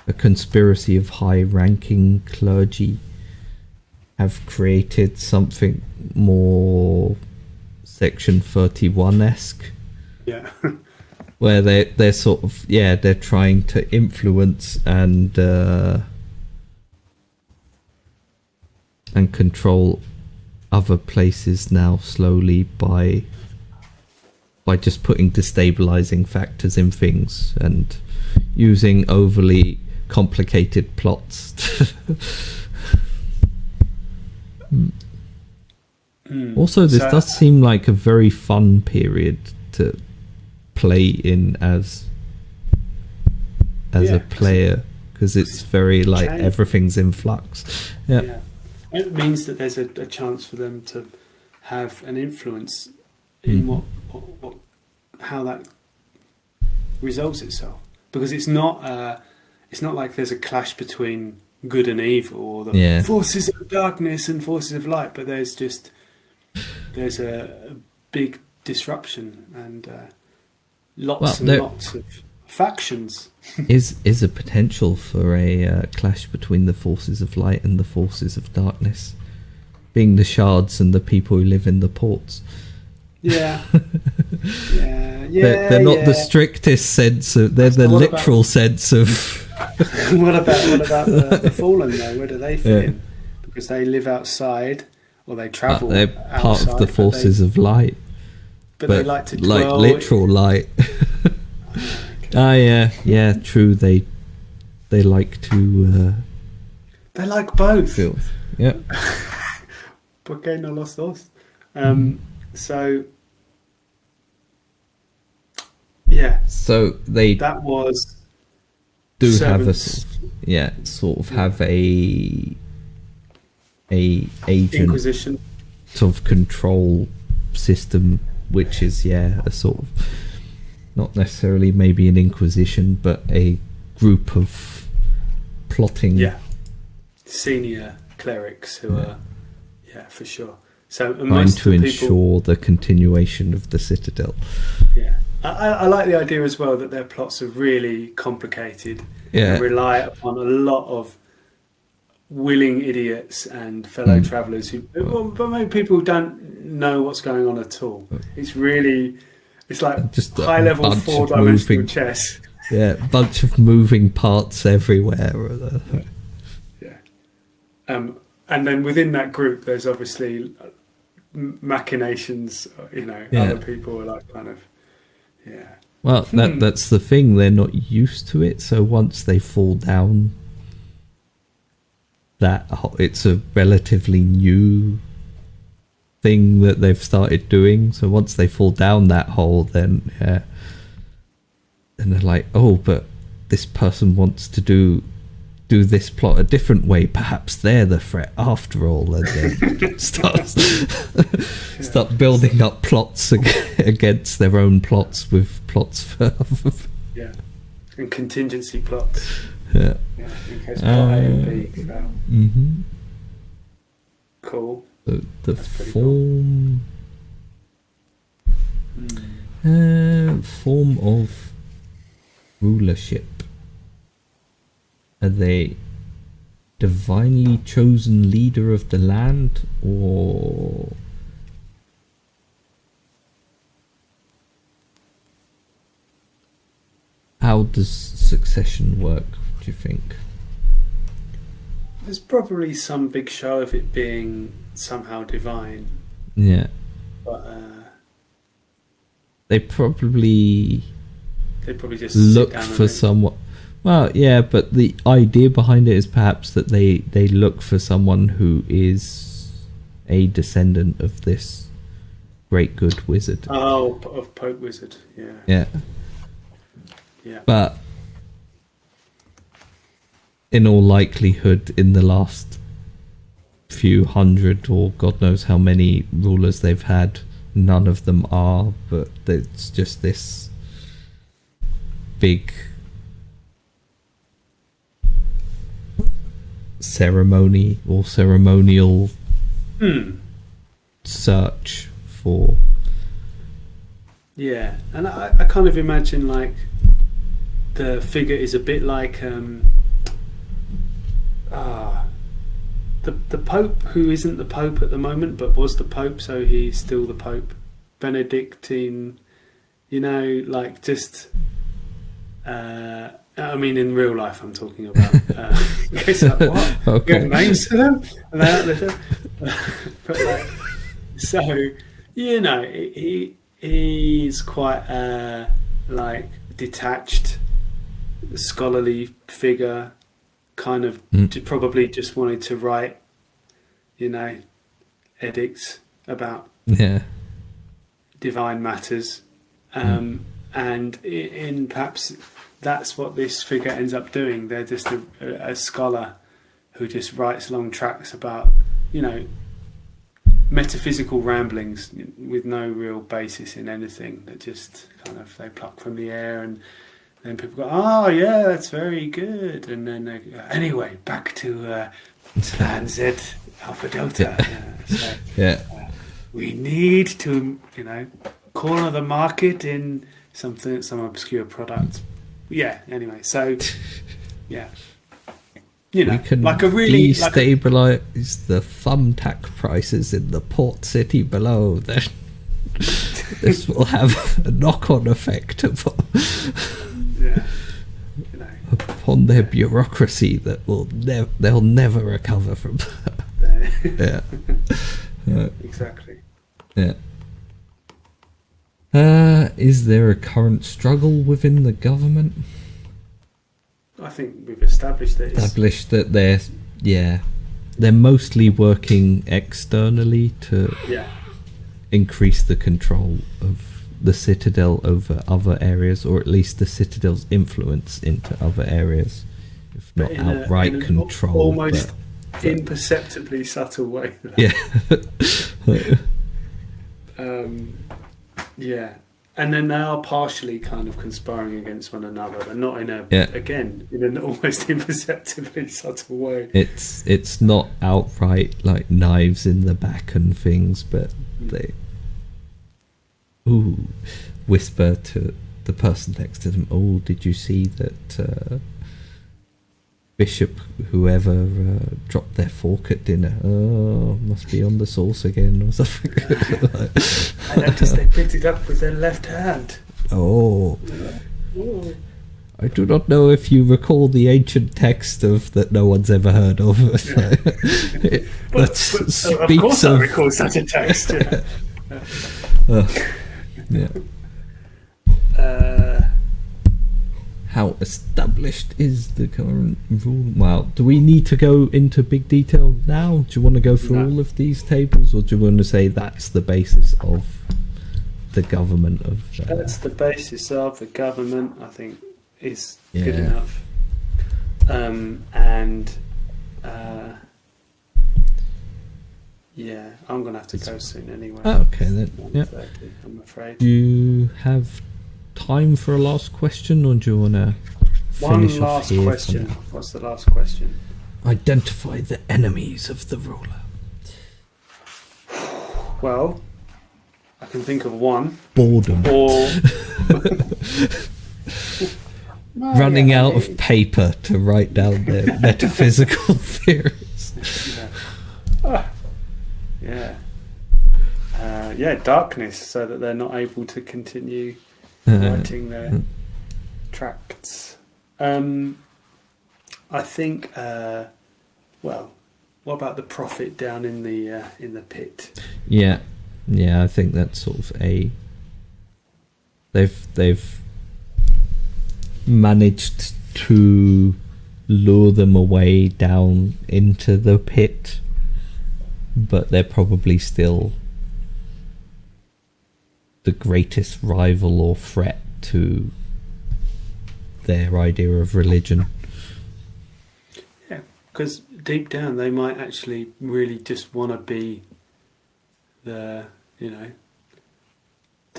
a conspiracy of high-ranking clergy have created something more Section 31-esque. Where they're sort of they're trying to influence and control other places now slowly by just putting destabilizing factors in things and using overly complicated plots. Also, this does seem like a very fun period to play in as a player, because it's very like everything's in flux. It means that there's a chance for them to have an influence in how that resolves itself, because it's not like there's a clash between good and evil, or the forces of darkness and forces of light, but there's a big disruption and lots of factions. is a potential for a clash between the forces of light and the forces of darkness, being the shards and the people who live in the ports. They're not the strictest sense of, they're the literal sense of. What about the fallen though? Where do they fit in? Because they live outside, or they travel. They're part of the forces of light, but they like to dwell literal light. True. They like to. They like both. ¿Por qué no los dos? So they that was do servants. have have a agent Inquisition sort of control system, which is a sort of not necessarily maybe an inquisition, but a group of plotting senior clerics who are for sure. So trying to ensure the continuation of the Citadel. I like the idea as well that their plots are really complicated and rely upon a lot of willing idiots and fellow travellers but maybe people who don't know what's going on at all. It's like just high level 4-dimensional chess. A bunch of moving parts everywhere. And then within that group, there's obviously machinations. Other people are like kind of. Well, that's the thing. They're not used to it, so once they fall down, it's a relatively new thing that they've started doing. So once they fall down that hole, then they're like, oh, but this person wants to do this plot a different way. Perhaps they're the threat after all, and then start building up plots against their own plots with plots for and contingency plots. In case plot A and B fail. Cool. The form form of rulership. Are they divinely chosen leader of the land, or how does succession work, do you think? There's probably some big show of it being somehow divine. Yeah. But They probably just look for someone. Well, yeah, but the idea behind it is perhaps that they look for someone who is a descendant of this great good wizard. Oh, of Pope Wizard, yeah. Yeah. Yeah. But in all likelihood, in the last few hundred or God knows how many rulers they've had, none of them are, but it's just this big ceremony or ceremonial search for. Yeah, and I kind of imagine like the figure is a bit like the Pope, who isn't the Pope at the moment but was the Pope, so he's still the Pope, Benedictine, like just I mean in real life I'm talking about. It's like, what? Okay. You have names for them? And but like, so he's quite like detached, scholarly figure, kind of probably just wanted to write, edicts about divine matters, and in perhaps that's what this figure ends up doing. They're just a scholar who just writes long tracts about, metaphysical ramblings with no real basis in anything, that just kind of they pluck from the air, and then people go, oh yeah, that's very good, and then they go, anyway, back to Plan Z Alpha Delta. We need to corner the market in some obscure product. Anyway, so we can like a really destabilize the thumbtack prices in the port city below. Then this will have a knock-on effect upon their bureaucracy that they'll never recover from. Exactly. Yeah. Is there a current struggle within the government? I think we've established that they're mostly working externally to increase the control of the Citadel over other areas, or at least the Citadel's influence into other areas, if not outright control. Almost imperceptibly subtle way. And then they are partially kind of conspiring against one another, but not in an almost imperceptibly subtle way. It's not outright like knives in the back and things, but they whisper to the person next to them, oh, did you see that Bishop whoever dropped their fork at dinner? Oh, must be on the sauce again or something. I noticed they picked it up with their left hand. Oh. I do not know if you recall the ancient text of that no one's ever heard of. Of course I recall such a text. How established is the current rule? Well, do we need to go into big detail now? Do you want to go through all of these tables, or do you want to say that's the basis of the government of... That's the basis of the government, I think, is good enough. I'm going to have to go soon anyway. Oh, okay, then. Yeah. I'm afraid. Do you have time for a last question, or do you want to finish one off last here? Question. What's the last question? Identify the enemies of the ruler. Well, I can think of one. Boredom. Or running out of paper to write down their metaphysical theories. darkness, so that they're not able to continue writing their tracts. I think. Well, what about the prophet down in the pit? Yeah, I think that's sort of they've managed to lure them away down into the pit, but they're probably still the greatest rival or threat to their idea of religion. Yeah, because deep down they might actually really just want to be the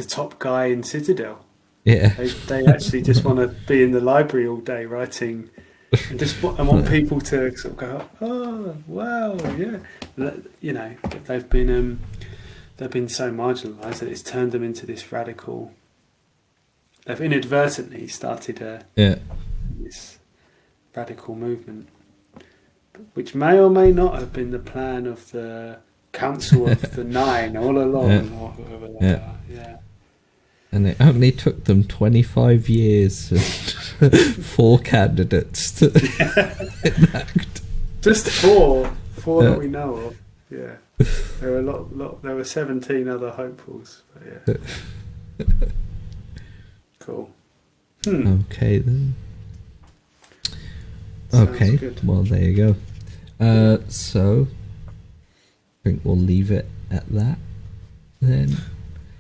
top guy in Citadel. Yeah, they actually just want to be in the library all day writing, and just want people to sort of go, oh wow, yeah, they've been so marginalised that it's turned them into this radical. They've inadvertently started this radical movement, which may or may not have been the plan of the Council of the Nine all along. Yeah. And it only took them 25 years and 4 candidates to enact. Just four that we know of. Yeah, there were a lot. There were 17 other hopefuls. But yeah, cool. Okay then. Sounds okay, good. Well there you go. So I think we'll leave it at that then.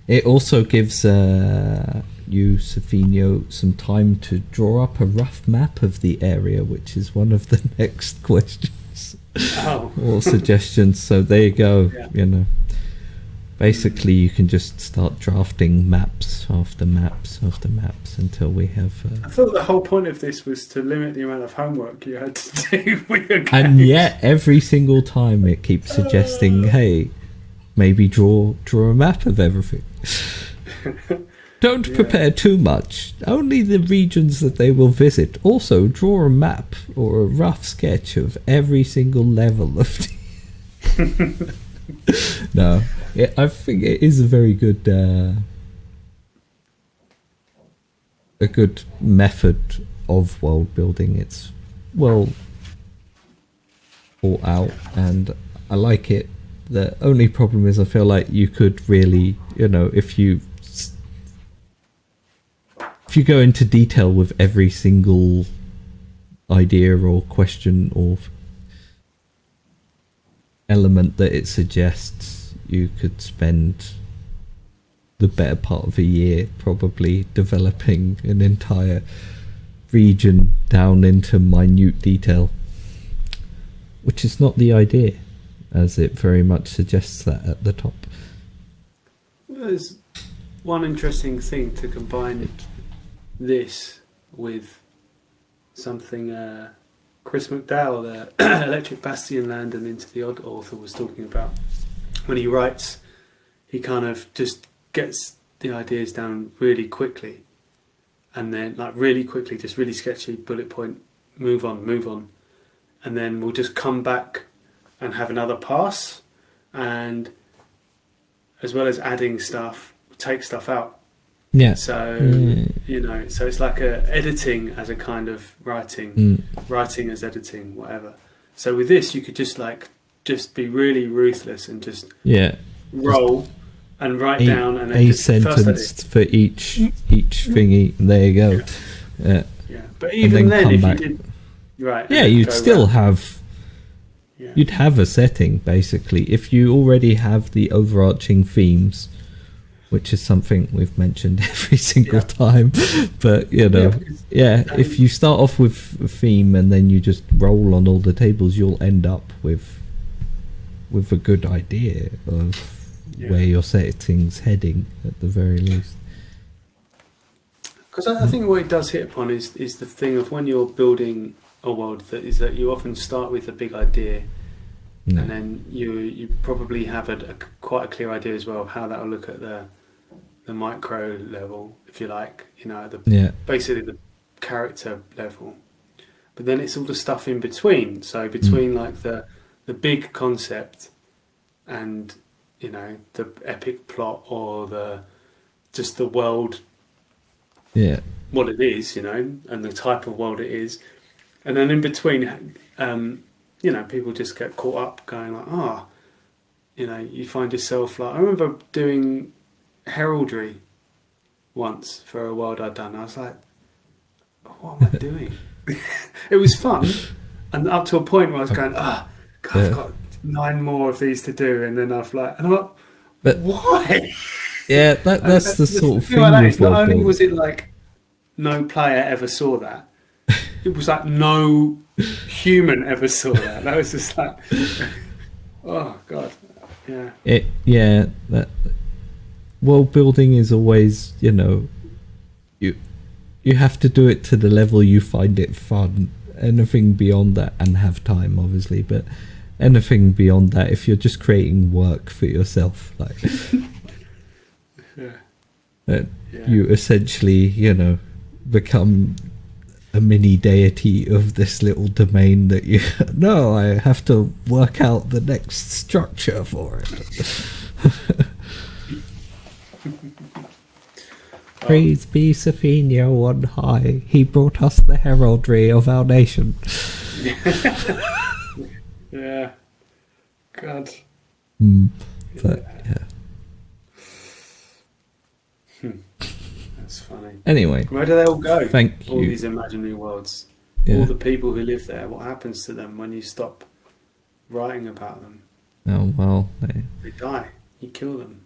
It also gives you, Sofinho, some time to draw up a rough map of the area, which is one of the next questions or suggestions. So there you go. Yeah. Basically, you can just start drafting maps after maps after maps until we have. I thought the whole point of this was to limit the amount of homework you had to do with your games. And yet, every single time it keeps suggesting, "Hey, maybe draw a map of everything." Don't prepare too much. Only the regions that they will visit. Also, draw a map or a rough sketch of every single level of. No, I think it is a very good, a good method of world building. It's well thought out, and I like it. The only problem is I feel like you could really, if you go into detail with every single idea or question or element that it suggests, you could spend the better part of a year probably developing an entire region down into minute detail, which is not the idea, as it very much suggests that at the top. There's one interesting thing to combine this with something Chris McDowell, the Electric Bastion Land and Into the Odd author, was talking about. When he writes, he kind of just gets the ideas down really quickly, and then really quickly, just really sketchy, bullet point, move on, and then we'll just come back and have another pass, and as well as adding stuff, take stuff out. Yeah. So so it's like editing as a kind of writing, writing as editing, whatever. So with this, you could just be really ruthless and just roll and write down and then a just sentence for each thingy. And there you go. Yeah. But even then, if you did you'd still have. You'd have a setting basically if you already have the overarching themes, which is something we've mentioned every single time. But if you start off with a theme and then you just roll on all the tables, you'll end up with a good idea of where your setting's heading at the very least. Because I think what it does hit upon is the thing of when you're building a world, that you often start with a big idea, and then you probably have quite a clear idea as well of how that will look at the micro level, if you like, basically the character level. But then it's all the stuff in between. So between like the big concept and the epic plot or the world what it is, and the type of world it is. And then in between, people just get caught up going like, you find yourself like, I remember doing heraldry once for a world I'd done. I was like, what am I doing? It was fun. And up to a point where I was going, God, I've got 9 more of these to do. And then I'm like, but why? Yeah, that's the sort of thing. Not only was it like no player ever saw that, it was like no human ever saw that. That was just like, oh God, yeah. That world building is always, you have to do it to the level you find it fun. Anything beyond that, and have time, obviously, but anything beyond that, if you're just creating work for yourself, like. You essentially, become a mini deity of this little domain that I have to work out the next structure for it. Praise be Sofinho on high. He brought us the heraldry of our nation. Yeah. God. But, yeah. That's funny. Anyway, where do they all go? Thank all you. These imaginary worlds. Yeah. All the people who live there. What happens to them when you stop writing about them? Oh well, They die. You kill them.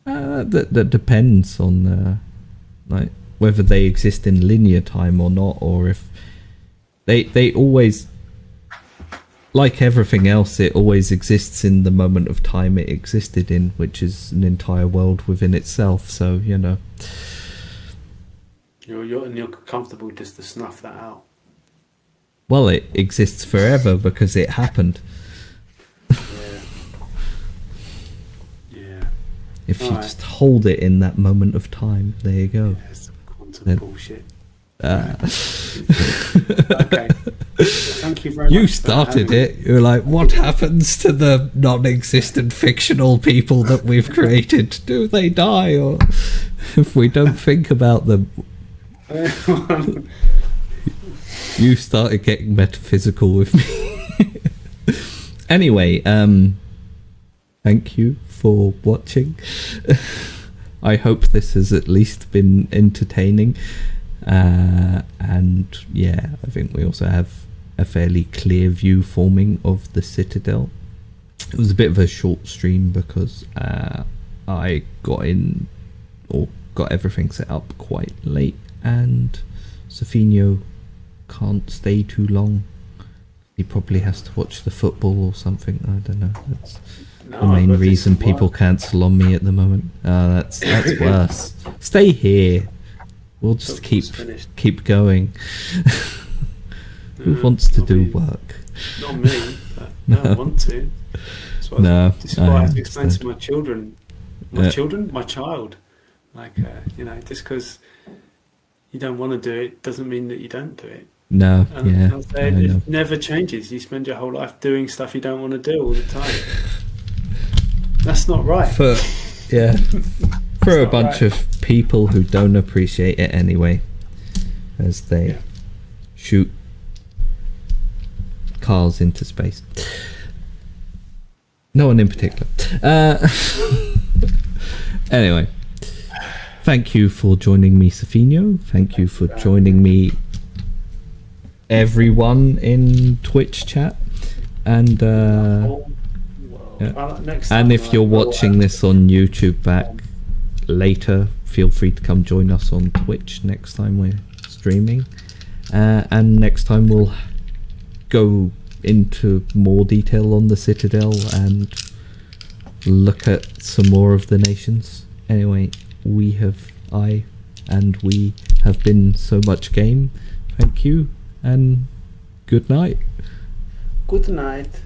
that depends on like whether they exist in linear time or not, or if they always, like everything else, it always exists in the moment of time it existed in, which is an entire world within itself. So You're comfortable just to snuff that out. Well, it exists forever because it happened. Yeah. If you just hold it in that moment of time, there you go. Yeah, it's quantum bullshit. Okay. Thank you very much. You started it. You're like, what happens to the non-existent fictional people that we've created? Do they die, or if we don't think about them? You started getting metaphysical with me. Anyway, thank you for watching. I hope this has at least been entertaining. And yeah, I think we also have a fairly clear view forming of the Citadel. It was a bit of a short stream because I got in, or got everything set up quite late, and Sofinho can't stay too long. He probably has to watch the football or something. I don't know. That's the main reason people cancel on me at the moment. That's worse. Stay here. We'll just keep going. Who wants to do work? Not me, but I don't want to. This is why I have to explain to my children. My child. Like, just because you don't want to do it doesn't mean that you don't do it. No, it never changes. You spend your whole life doing stuff you don't want to do all the time. That's not right. For a bunch of people who don't appreciate it anyway, as they shoot cars into space. No one in particular. Anyway, thank you for joining me, Sofinho. Thank you for joining me, everyone in Twitch chat. And and if you're watching this on YouTube back later, feel free to come join us on Twitch next time we're streaming. And next time we'll go into more detail on the Citadel and look at some more of the nations. Anyway, we have been So Much Game. Thank you and good night. Good night.